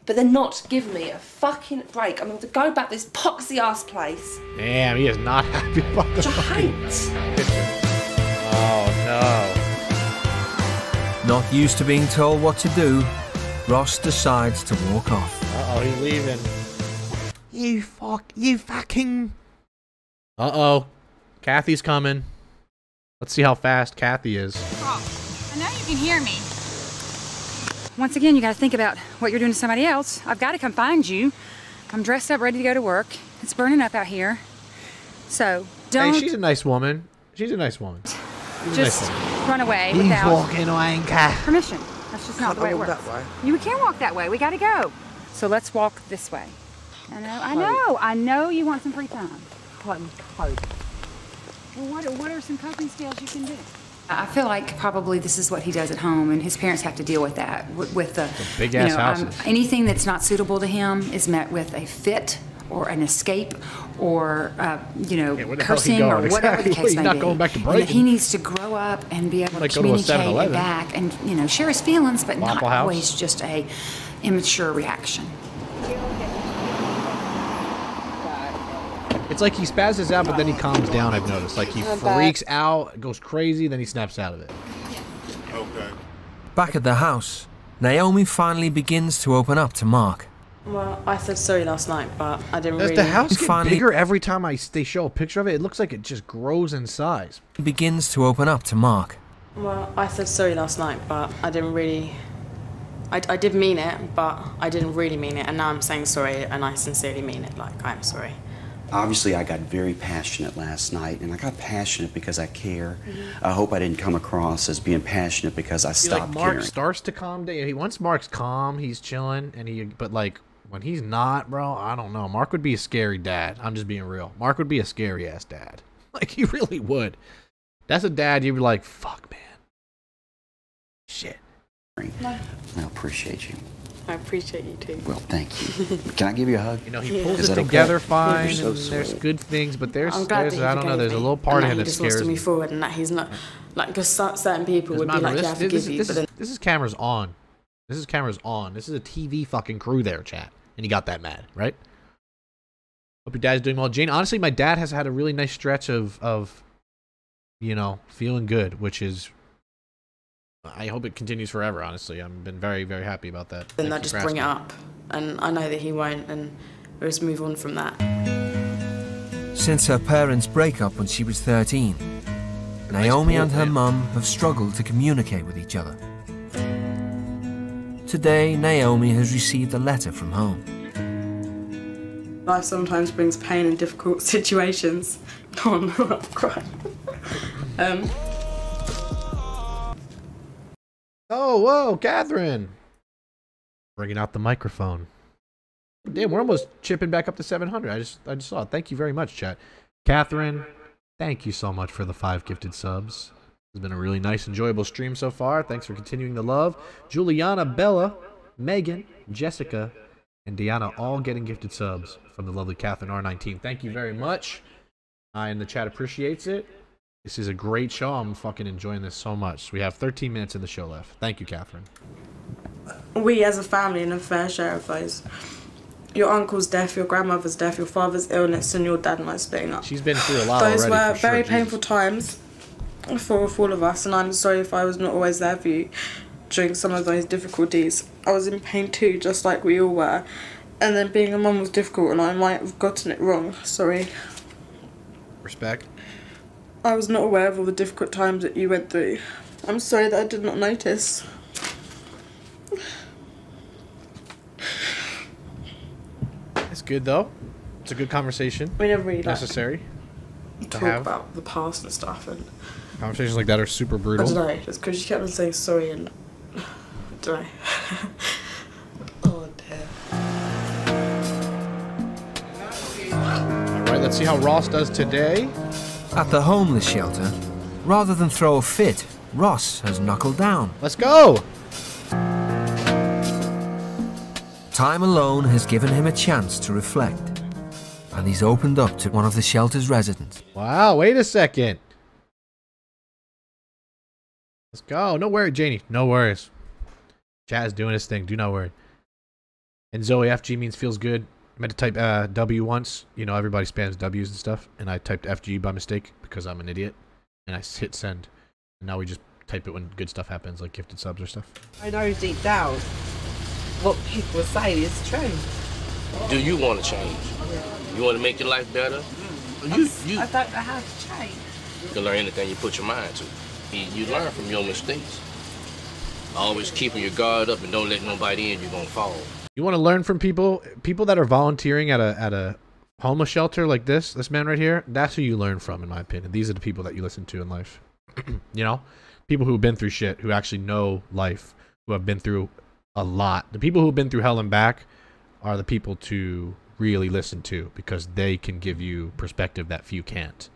S9: But they're not giving me a fucking break. I'm going to go back to this poxy ass place.
S1: Damn, he is not happy about the
S9: hate.
S1: Oh no.
S4: Not used to being told what to do, Ross decides to walk off.
S1: Uh-oh, he's leaving. You fucking. Uh-oh. Kathy's coming. Let's see how fast Kathy is.
S14: Oh, I know you can hear me. Once again, you got to think about what you're doing to somebody else. I've got to come find you. I'm dressed up, ready to go to work. It's burning up out here. So, don't...
S1: Hey, she's a nice woman. She's a nice woman.
S14: Just run away without...
S1: walking away,
S14: permission. That's just not the way it works.
S9: That way.
S14: You can't walk that way. We got to go. So let's walk this way. I know you want some free time. Well, what are some coping skills you can do? I feel like probably this is what he does at home, and his parents have to deal with that. With the
S1: big ass houses.
S14: Anything that's not suitable to him is met with a fit or an escape or cursing or whatever the case
S1: He's
S14: may
S1: not
S14: be.
S1: going back to
S14: You know,
S1: Brighton.
S14: he needs to grow up and be able to communicate and back and share his feelings, but not always just a immature reaction.
S1: It's like he spazzes out, but then he calms down, I've noticed. Like he freaks out, goes crazy, then he snaps out of it.
S21: Okay.
S4: Back at the house, Naomi finally begins to open up to Mark.
S2: Well, I said sorry last night, but I didn't
S1: Does
S2: really...
S1: the house get bigger every time they show a picture of it? It looks like it just grows in size.
S4: He begins to open up to Mark.
S2: Well, I said sorry last night, but I didn't really... I did mean it, but I didn't really mean it, and now I'm saying sorry, and I sincerely mean it. Like, I'm sorry.
S18: Obviously, I got very passionate last night, and I got passionate because I care. I hope I didn't come across as being passionate because I stopped
S1: Mark
S18: caring.
S1: starts to calm down. Once Mark's calm, he's chilling, but like when he's not, bro, I don't know. Mark would be a scary dad. I'm just being real. Mark would be a scary ass dad. Like he really would. That's a dad you'd be like, fuck, man. Shit.
S2: No.
S18: I appreciate you.
S2: I appreciate you too.
S18: Well, thank you. Can I give you a hug?
S1: He pulls it together fine, and there's good things, but there's I don't know, there's a little part of him that scares me.
S2: He forward, and that he's not, like, because certain people would be like, yeah, I forgive you, but then...
S1: This is cameras on. This is cameras on. This is a TV fucking crew there, chat. And he got that mad, right? Hope your dad's doing well. Jane, honestly, my dad has had a really nice stretch of feeling good, which is... I hope it continues forever, honestly. I've been very, very happy about that.
S2: Then I just bring it up, and I know that he won't, and we'll just move on from that.
S4: Since her parents' breakup when she was 13, Naomi and her mum have struggled to communicate with each other. Today, Naomi has received a letter from home.
S2: Life sometimes brings pain in difficult situations. Oh no, I'm crying.
S1: Oh, whoa, Catherine! Bringing out the microphone. Damn, we're almost chipping back up to 700. I just saw it. Thank you very much, chat. Catherine, thank you so much for the 5 gifted subs. It's been a really nice, enjoyable stream so far. Thanks for continuing the love. Juliana, Bella, Megan, Jessica, and Deanna all getting gifted subs from the lovely Catherine R19. Thank you very much. And the chat appreciates it. This is a great show. I'm fucking enjoying this so much. We have 13 minutes in the show left. Thank you, Catherine.
S2: We as a family in a fair share of those. Your uncle's death, your grandmother's death, your father's illness, and your dad and I splitting up.
S1: She's been through a lot
S2: Those
S1: already.
S2: were very painful times for all of us, and I'm sorry if I was not always there for you during some of those difficulties. I was in pain too, just like we all were. And then being a mum was difficult, and I might have gotten it wrong. Sorry.
S1: Respect.
S2: I was not aware of all the difficult times that you went through. I'm sorry that I did not notice.
S1: It's good though. It's a good conversation.
S2: We never really
S1: necessary to
S2: talk
S1: have.
S2: about the past and stuff, and
S1: Conversations like that are super brutal.
S2: I don't know, just because you kept on saying sorry and I don't know. Oh dear.
S1: Alright, let's see how Ross does today.
S4: At the homeless shelter, rather than throw a fit, Ross has knuckled down.
S1: Let's go!
S4: Time alone has given him a chance to reflect, and he's opened up to one of the shelter's residents.
S1: Wow, wait a second. Let's go. No worries, Janie. No worries. Chat is doing his thing. Do not worry. And Zoe, FG means feels good. I meant to type W once. You know, everybody spams W's and stuff. And I typed FG by mistake because I'm an idiot. And I hit send. And now we just type it when good stuff happens, like gifted subs or stuff.
S9: I know deep down what people say is true.
S3: Do you want to change? You want to make your life better?
S9: I don't know how to change.
S3: You can learn anything you put your mind to. You learn from your mistakes. Always keeping your guard up and don't let nobody in, you're going to fall.
S1: You want to learn from people that are volunteering at a homeless shelter like this man right here? That's who you learn from, in my opinion. These are the people that you listen to in life. You know? People who've been through shit, who actually know life, who have been through a lot. The people who've been through hell and back are the people to really listen to, because they can give you perspective that few can't.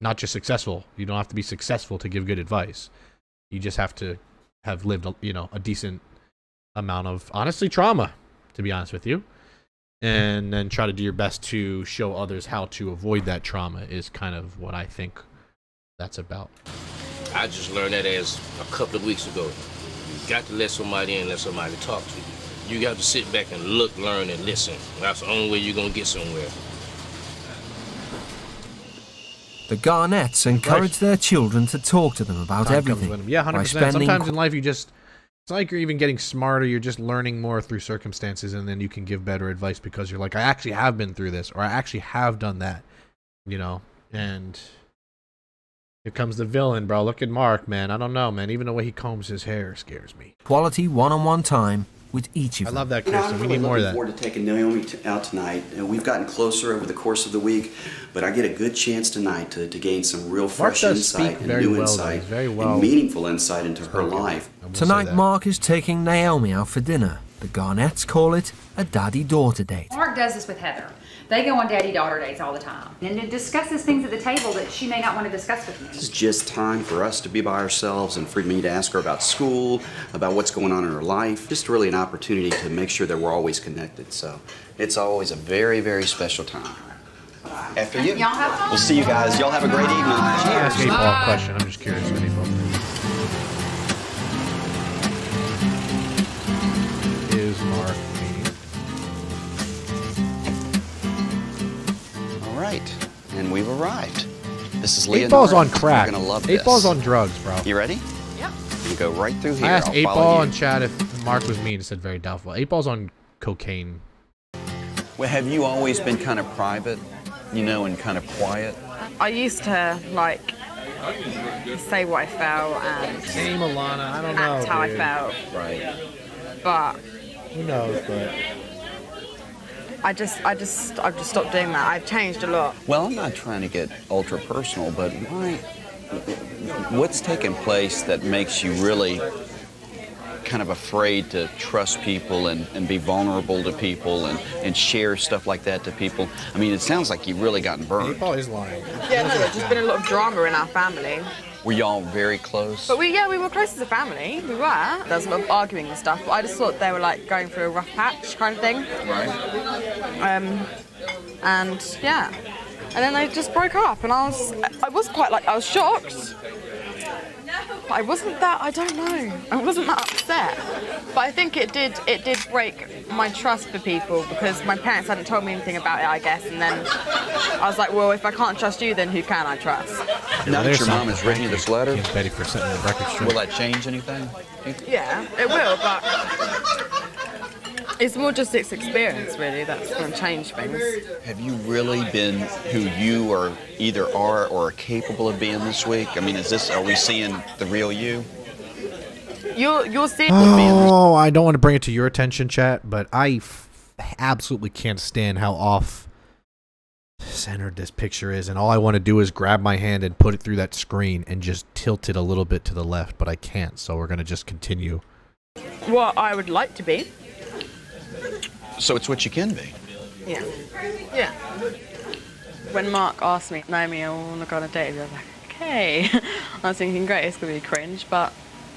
S1: Not just successful. You don't have to be successful to give good advice. You just have to have lived, a decent amount of, honestly, trauma, to be honest with you. And then try to do your best to show others how to avoid that trauma is kind of what I think that's about.
S3: I just learned that as a couple of weeks ago. You got to let somebody in, let somebody talk to you. You got to sit back and look, learn, and listen. That's the only way you're going to get somewhere.
S4: The Garnetts encourage their children to talk to them about everything.
S1: Yeah, 100%. Sometimes in life it's like you're even getting smarter, you're just learning more through circumstances, and then you can give better advice because you're like, I actually have been through this, or I actually have done that, and here comes the villain, bro. Look at Mark, man. I don't know, man. Even the way he combs his hair scares me.
S4: Quality one-on-one time with each of them.
S1: I love that, Kirsten.
S20: I'm
S1: we
S20: really
S1: need more of that.
S20: looking forward to taking Naomi out tonight. We've gotten closer over the course of the week, but I get a good chance tonight to gain some real fresh insight and new insight and meaningful insight into her life.
S4: Tonight, Mark is taking Naomi out for dinner. The Garnetts call it a daddy-daughter date.
S15: Mark does this with Heather. They go on daddy-daughter dates all the time. And it discusses things at the table that she may not want to discuss with me.
S20: It's just time for us to be by ourselves and for me to ask her about school, about what's going on in her life. Just really an opportunity to make sure that we're always connected. So it's always a very, very special time. After you.
S15: Y'all have fun.
S20: We'll see you guys. Y'all have a great evening.
S1: Ask Paul a question. I'm just curious what is Mark meaning?
S20: All right, and we've arrived. This is Leah.
S1: 8 Ball's on crack.
S20: You're gonna love
S1: 8
S20: this.
S1: Ball's on drugs, bro.
S20: You ready?
S15: Yep.
S20: You go right through here.
S1: I asked
S20: I'll
S1: 8
S20: follow
S1: Ball
S20: you.
S1: in chat if Mark was mean. It said very doubtful. 8 Ball's on cocaine.
S5: Well, have you always been kind of private, and kind of quiet?
S2: I used to say what I felt and
S1: Same, Alana. I don't know.
S2: act how I
S1: dude.
S2: felt.
S5: Right.
S2: But
S1: Who knows? But
S2: I've just stopped doing that. I've changed a lot.
S5: Well, I'm not trying to get ultra personal, but what's taken place that makes you really kind of afraid to trust people and be vulnerable to people and share stuff like that to people. I mean, it sounds like you've really gotten burned.
S1: He probably is lying.
S2: Yeah, no, there's just been a lot of drama in our family.
S5: Were y'all very close?
S2: But we were close as a family. We were. There was a lot of arguing and stuff, but I just thought they were like going through a rough patch kind of thing.
S5: Right.
S2: And yeah. And then they just broke up, and I was quite like, I was shocked. But I wasn't that, I don't know. I wasn't that upset. But I think it did break my trust for people, because my parents hadn't told me anything about it, I guess, and then I was like, well, if I can't trust you, then who can I trust?
S5: Now that your mom has written you this letter,
S1: Betty for setting the record straight.
S5: will that change anything?
S2: Yeah, it will, but it's more just its experience, really, that's going to change things.
S5: Have you really been who you are either are or are capable of being this week? I mean, are we seeing the real you?
S2: You're seeing...
S1: Oh, I don't want to bring it to your attention, chat, but I absolutely can't stand how off-centered this picture is, and all I want to do is grab my hand and put it through that screen and just tilt it a little bit to the left, but I can't, so we're going to just continue.
S2: What I would like to be.
S5: So it's what you can be.
S2: Yeah. Yeah. When Mark asked me, Naomi, I want to go on a date with you, I was like, okay. I was thinking, great, it's going to be cringe, but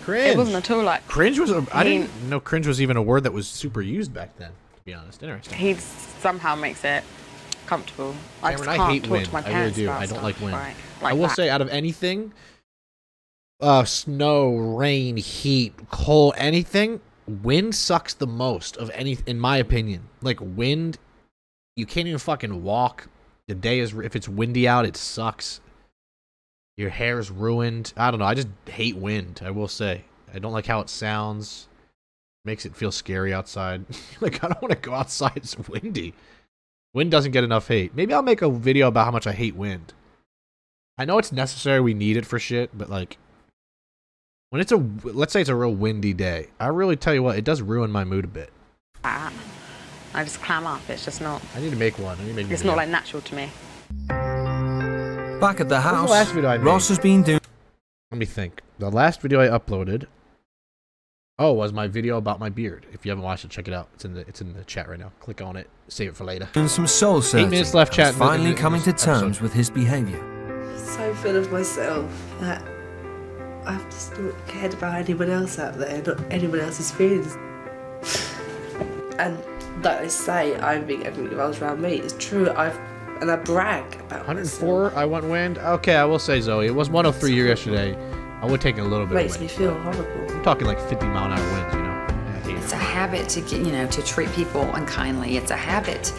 S2: it wasn't at all like...
S1: Cringe was... I didn't know cringe was even a word that was super used back then, to be honest. Interesting.
S2: He somehow makes it comfortable. I just
S1: Cameron,
S2: can't
S1: I hate
S2: talk
S1: wind.
S2: to my
S1: I really
S2: parents
S1: do.
S2: about
S1: I don't
S2: stuff,
S1: like wind.
S2: right?
S1: I will say, out of anything, snow, rain, heat, cold, anything... Wind sucks the most of any, in my opinion. Like wind, you can't even fucking walk. The day is, if it's windy out, it sucks. Your hair's ruined. I don't know. I just hate wind. I will say, I don't like how it sounds. Makes it feel scary outside. Like I don't want to go outside. It's windy. Wind doesn't get enough hate. Maybe I'll make a video about how much I hate wind. I know it's necessary. We need it for shit, but like. When it's let's say it's a real windy day, I really tell you what, it does ruin my mood a bit.
S2: I just clam up, it's just not...
S1: I need to make one.
S2: It's not like natural to me.
S4: Back at the house,
S1: the last video I made?
S4: Ross has been doing...
S1: Let me think. The last video I uploaded, was my video about my beard. If you haven't watched it, check it out. It's in the chat right now. Click on it. Save it for later.
S4: Doing some soul searching.
S1: 8 minutes left, chat.
S4: Finally coming to terms with his behaviour.
S6: So full of myself that I've just not cared about anyone else out there, not anyone else's feelings. And like I say, I think everything revolves around me. It's true, and I brag about
S1: 104,
S6: myself.
S1: I want wind. Okay, I will say, Zoe, it was 103 here yesterday. I would take a little bit
S6: Makes
S1: of wind.
S6: me feel horrible.
S1: I'm talking like 50-mile-an-hour winds, you know.
S14: It's a habit to get, to treat people unkindly. It's a habit.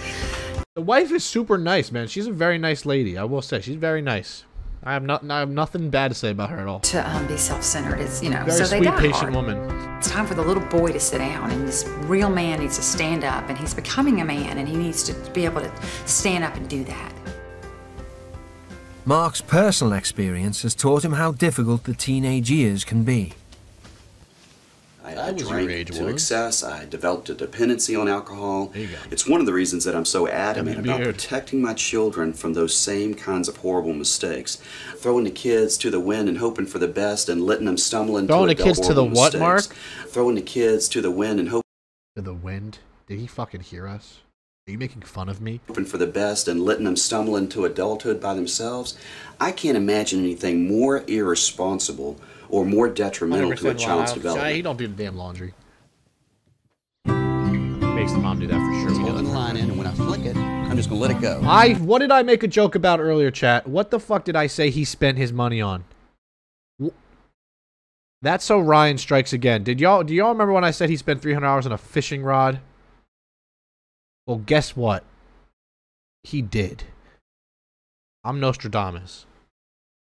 S1: The wife is super nice, man. She's a very nice lady. I will say, she's very nice. I have nothing bad to say about her at all.
S14: To be self-centered, it's
S1: very
S14: so they
S1: sweet,
S14: die
S1: patient
S14: hard.
S1: woman.
S14: It's time for the little boy to sit down, and this real man needs to stand up, and he's becoming a man, and he needs to be able to stand up and do that.
S4: Mark's personal experience has taught him how difficult the teenage years can be.
S20: I drank to excess. I developed a dependency on alcohol.
S1: There you go.
S20: It's one of the reasons that I'm so adamant about protecting my children from those same kinds of horrible mistakes. Throwing the kids to the wind and hoping for the best and letting them stumble into
S1: Throwing the kids to the what, Mark?
S20: Throwing the kids to the wind and hoping...
S1: To the wind? Did he fucking hear us? Are you making fun of me?
S20: Hoping for the best and letting them stumble into adulthood by themselves. I can't imagine anything more irresponsible or more detrimental to a child's development.
S1: He don't do the damn laundry. Makes the mom do that for sure.
S20: He's holding the line in, and when I flick it, I'm just gonna let it go.
S1: What did I make a joke about earlier, chat? What the fuck did I say he spent his money on? That's so Ryan strikes again. Do y'all remember when I said he spent $300 on a fishing rod? Well, guess what? He did. I'm Nostradamus.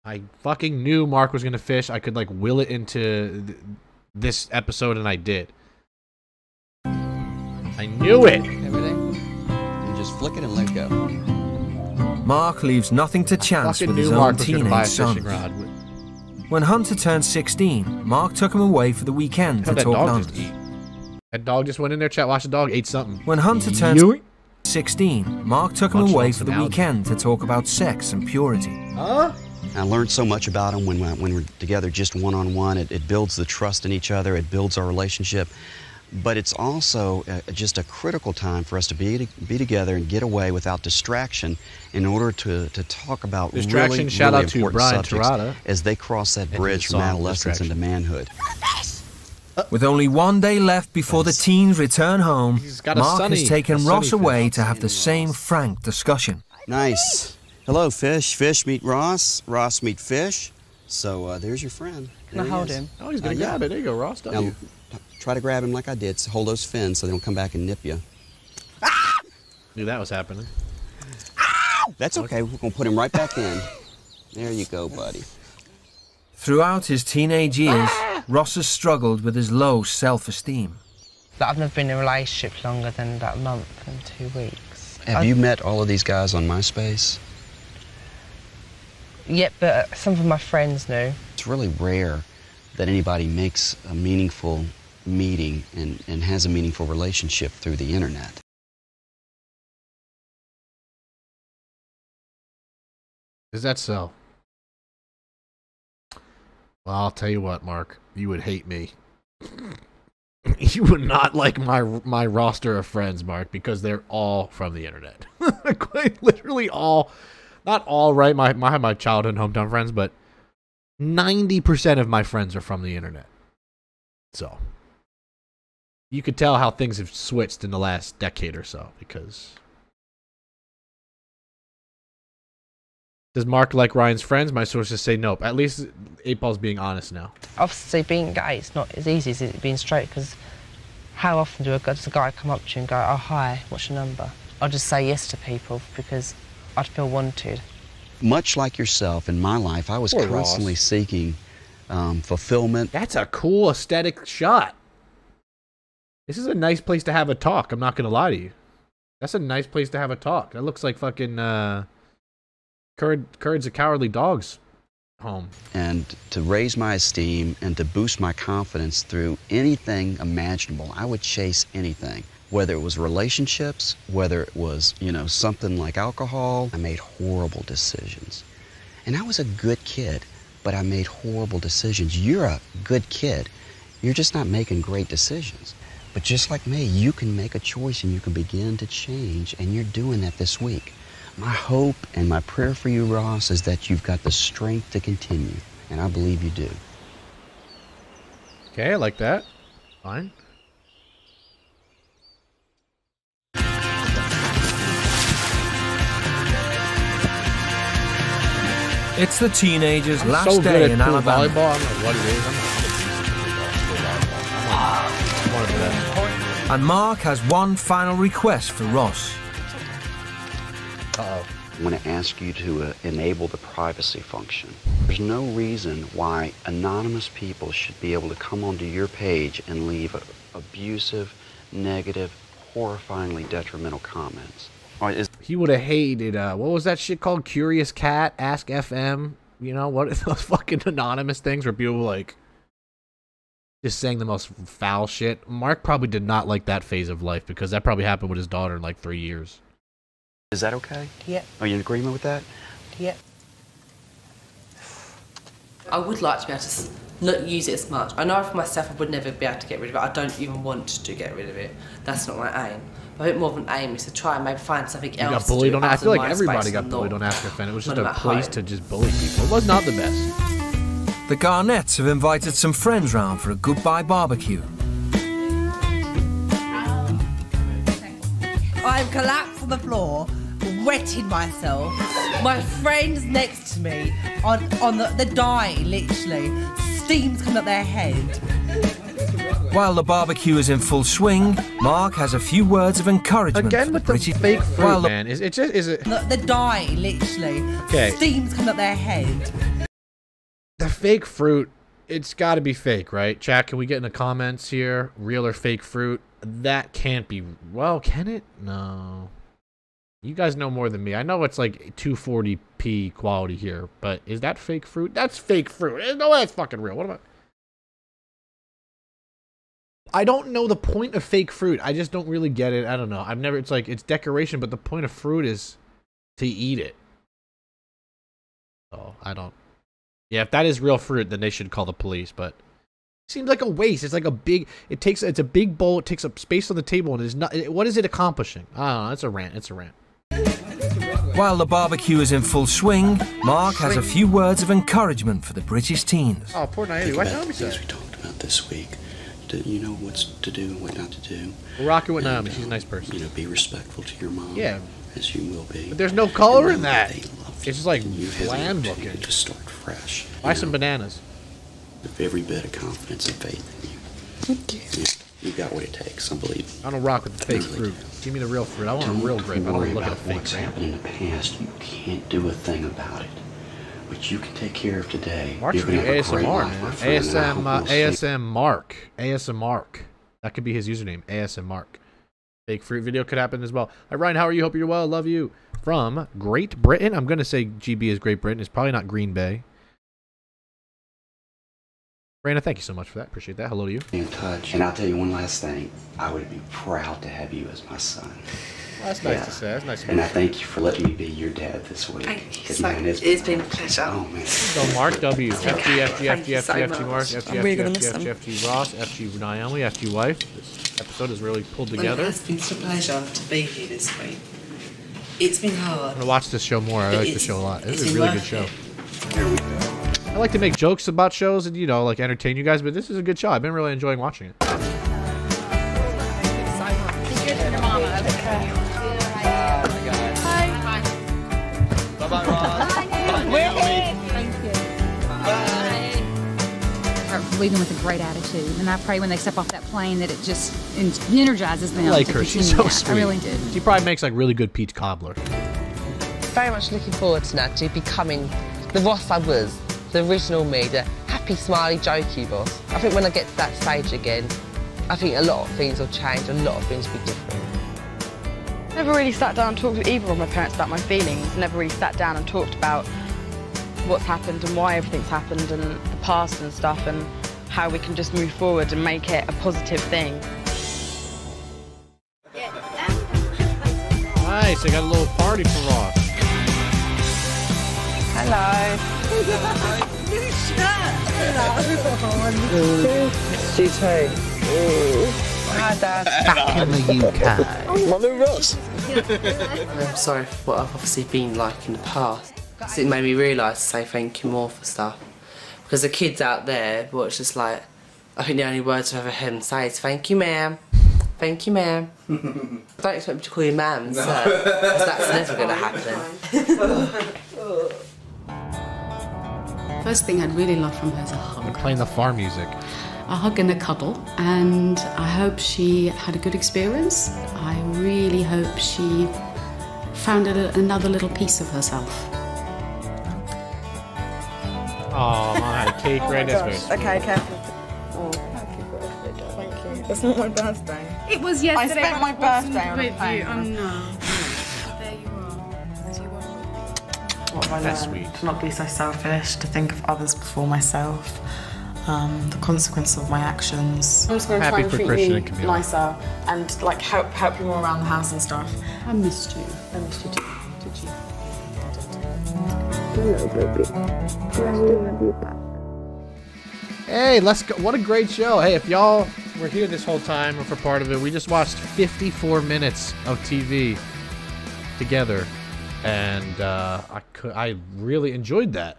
S1: I fucking knew Mark was gonna fish. I could like will it into this episode, and I did. I knew it.
S20: Everything. You just flick it and let go.
S4: Mark leaves nothing to chance with his own teenage son. When Hunter turned 16, Mark took him away for the weekend to talk numbers.
S1: That dog just went in there, chat, watched the dog, ate something.
S4: When Hunter turned 16, Mark took him away for the weekend to talk about sex and purity.
S1: Huh?
S20: I learned so much about them when we're together just one-on-one. It builds the trust in each other. It builds our relationship. But it's also just a critical time for us to be together and get away without distraction in order to talk about
S1: Distraction,
S20: really,
S1: shout
S20: really
S1: out to
S20: important
S1: Brian
S20: subjects
S1: Terada.
S20: as they cross that bridge from adolescence into manhood.
S4: With only 1 day left before the teens return home, Mark has taken Ross away to have the same frank discussion.
S20: Nice. Hello, fish. Fish meet Ross. Ross meet fish. So there's your friend.
S2: Can I hold him?
S1: Oh, he's going to grab it. There you go, Ross.
S20: Now, try to grab him like I did. So hold those fins so they don't come back and nip you.
S1: Knew that was happening.
S20: That's okay. We're going to put him right back in. There you go, buddy.
S4: Throughout his teenage years, Ross has struggled with his low self-esteem.
S9: I've never been in a relationship longer than about a month and 2 weeks.
S20: Have you met all of these guys on MySpace?
S9: Yep, but some of my friends knew.
S20: It's really rare that anybody makes a meaningful meeting and has a meaningful relationship through the internet.
S1: Is that so? Well, I'll tell you what, Mark. You would hate me. You would not like my roster of friends, Mark, because they're all from the internet. Quite literally all. Not all, right? I have my childhood hometown friends, but 90% of my friends are from the internet. So you could tell how things have switched in the last decade or so, because... Does Mark like Ryan's friends? My sources say nope. At least 8Ball's being honest now.
S9: Obviously, being gay, it's not as easy as it being straight, because how often does a guy come up to you and go, oh, hi, what's your number? I'll just say yes to people because I'd feel wanted.
S20: Much like yourself, in my life, I was constantly seeking fulfillment.
S1: That's a cool aesthetic shot. This is a nice place to have a talk. I'm not going to lie to you. That's a nice place to have a talk. That looks like fucking... Courage the Cowardly Dog's home.
S20: And to raise my esteem and to boost my confidence through anything imaginable. I would chase anything. Whether it was relationships, whether it was, something like alcohol. I made horrible decisions. And I was a good kid, but I made horrible decisions. You're a good kid. You're just not making great decisions. But just like me, you can make a choice and you can begin to change, and you're doing that this week. My hope and my prayer for you, Ross, is that you've got the strength to continue, and I believe you do.
S1: Okay, I like that. Fine.
S4: It's the teenagers'
S1: I'm
S4: last
S1: so
S4: day
S1: good at
S4: in
S1: pool
S4: Alabama.
S1: volleyball. I don't know what it is. I'm one of the best.
S4: And Mark has one final request for Ross.
S20: I want to ask you to enable the privacy function. There's no reason why anonymous people should be able to come onto your page and leave abusive, negative, horrifyingly detrimental comments.
S1: He would have hated, what was that shit called? Curious Cat, Ask FM. You know, what those fucking anonymous things where people like just saying the most foul shit. Mark probably did not like that phase of life because that probably happened with his daughter in like 3 years.
S20: Is that okay?
S9: Yeah.
S20: Are you in agreement with that?
S9: Yeah. I would like to be able to not use it as much. I know for myself I would never be able to get rid of it. I don't even want to get rid of it. That's not my aim. I think more of an aim is to try and maybe find something else.
S1: You got bullied on. I feel like everybody got
S9: MySpace
S1: bullied on Ask FM. It was just
S9: when
S1: a
S9: I'm at
S1: place
S9: home.
S1: to just bully people. It was not the best.
S4: The Garnetts have invited some friends round for a goodbye barbecue.
S7: I've collapsed on the floor, wetting myself. My friend's next to me, they're dying, literally. Steam's coming up their head.
S4: While the barbecue is in full swing, Mark has a few words of encouragement.
S1: Again with the fake fruit, man. Is it?
S7: They're dying, literally.
S1: Okay.
S7: Steam's coming up their head.
S1: The fake fruit, it's got to be fake, right? Chat, can we get in the comments here? Real or fake fruit? That can't be. Well, can it? No. You guys know more than me. I know it's like 240p quality here, but is that fake fruit? That's fake fruit. There's no way that's fucking real. What am I don't know the point of fake fruit. I just don't really get it. I don't know. It's like, it's decoration, but the point of fruit is to eat it. Oh, I don't. Yeah, if that is real fruit, then they should call the police. But it seems like a waste. It's like a big. It's a big bowl. It takes up space on the table, and is not. What is it accomplishing? I don't know. It's a rant. It's a rant.
S4: While the barbecue is in full swing, Mark has a few words of encouragement for the British teens.
S1: Oh, poor Naomi. Why Naomi
S18: said? We talked about this week. You know what's to do and what not to do.
S1: We're rocking with Naomi. She's a nice person.
S18: You know, be respectful to your mom.
S1: Yeah.
S18: As you will be.
S1: But there's no color in that. It's just like bland looking.
S18: To start fresh.
S1: Buy some bananas.
S18: With every bit of confidence and faith in you. Thank you. You got what it takes, I believe.
S1: I don't rock with the fake fruit. Give me the real fruit. I want a real grape. I don't look at a fake
S18: what's happened in the past. You can't do a thing about it. But you can take care of today.
S1: Mark should be ASMR, man. ASM Mark. ASM Mark. That could be his username. ASM Mark. Fake fruit video could happen as well. Hi, Ryan. How are you? Hope you're well. Love you. From Great Britain. I'm going to say GB is Great Britain. It's probably not Green Bay. Brandon, thank you so much for that. Appreciate that. Hello to you.
S18: Be in touch. And I'll tell you one last thing. I would be proud to have you as my son.
S1: Well, that's nice to say. That's nice.
S18: And I thank you for letting me be your dad this week.
S6: Thank you so much. It's been a pleasure.
S18: Oh, man.
S1: So Mark W. FG, FG Mark, FG Ross, FG Naomi, FG wife. This episode is really pulled together.
S6: Well, it has been such a pleasure to be here this week. It's been hard.
S1: I'm going to watch this show more. I like the show a lot. This is a really good show. I like to make jokes about shows and, you know, like entertain you guys, but this is a good show. I've been really enjoying watching it.
S14: Leaving with a great attitude, and I pray when they step off that plane that it just energizes them.
S1: I like her. She's so sweet.
S14: I really do.
S1: She probably makes like really good peach cobbler.
S9: Very much looking forward to now to becoming the Ross I was, the original me, the happy, smiley, jokey Ross. I think when I get to that stage again, I think a lot of things will change, a lot of things will be different.
S11: Never really sat down and talked with either of my parents about my feelings. Never really sat down and talked about what's happened and why everything's happened and the past and stuff and how we can just move forward and make it a positive thing.
S1: Nice, I got a little party for Ross.
S11: Hello.
S6: She's hey.
S11: Hi, Dad.
S1: Back in the UK.
S6: My new Ross.
S9: I'm sorry for what I've obviously been like in the past. It made me realise to say thank you more for stuff. Because the kids out there, well, it's just like, I think the only words I've ever heard them say is thank you, ma'am. Thank you, ma'am. Don't expect me to call you ma'am, sir, because that's never going to happen.
S12: First thing I'd really love from her is a hug.
S1: I'm playing the farm music.
S12: A hug and a cuddle, and I hope she had a good experience. I really hope she found another little piece of herself.
S1: Oh my, take right this way.
S11: Okay, careful. Oh, happy birthday, Dad. Thank you. It's not my birthday.
S19: It was yesterday.
S11: I spent my birthday on a plane.
S19: Oh no. There you are.
S11: What have I
S1: That's
S11: learned?
S1: sweet.
S11: To not be so selfish, to think of others before myself. The consequence of my actions. I'm just going to try
S1: Happy
S11: and
S1: for
S11: treat
S1: Christian
S11: you
S1: and Camille.
S11: nicer and like help you more around the house and stuff.
S12: I missed you.
S11: I missed you too. Did you?
S16: Hello, baby.
S1: Hey, let's go. What a great show. Hey, if y'all were here this whole time or for part of it, we just watched 54 minutes of TV together. And I really enjoyed that.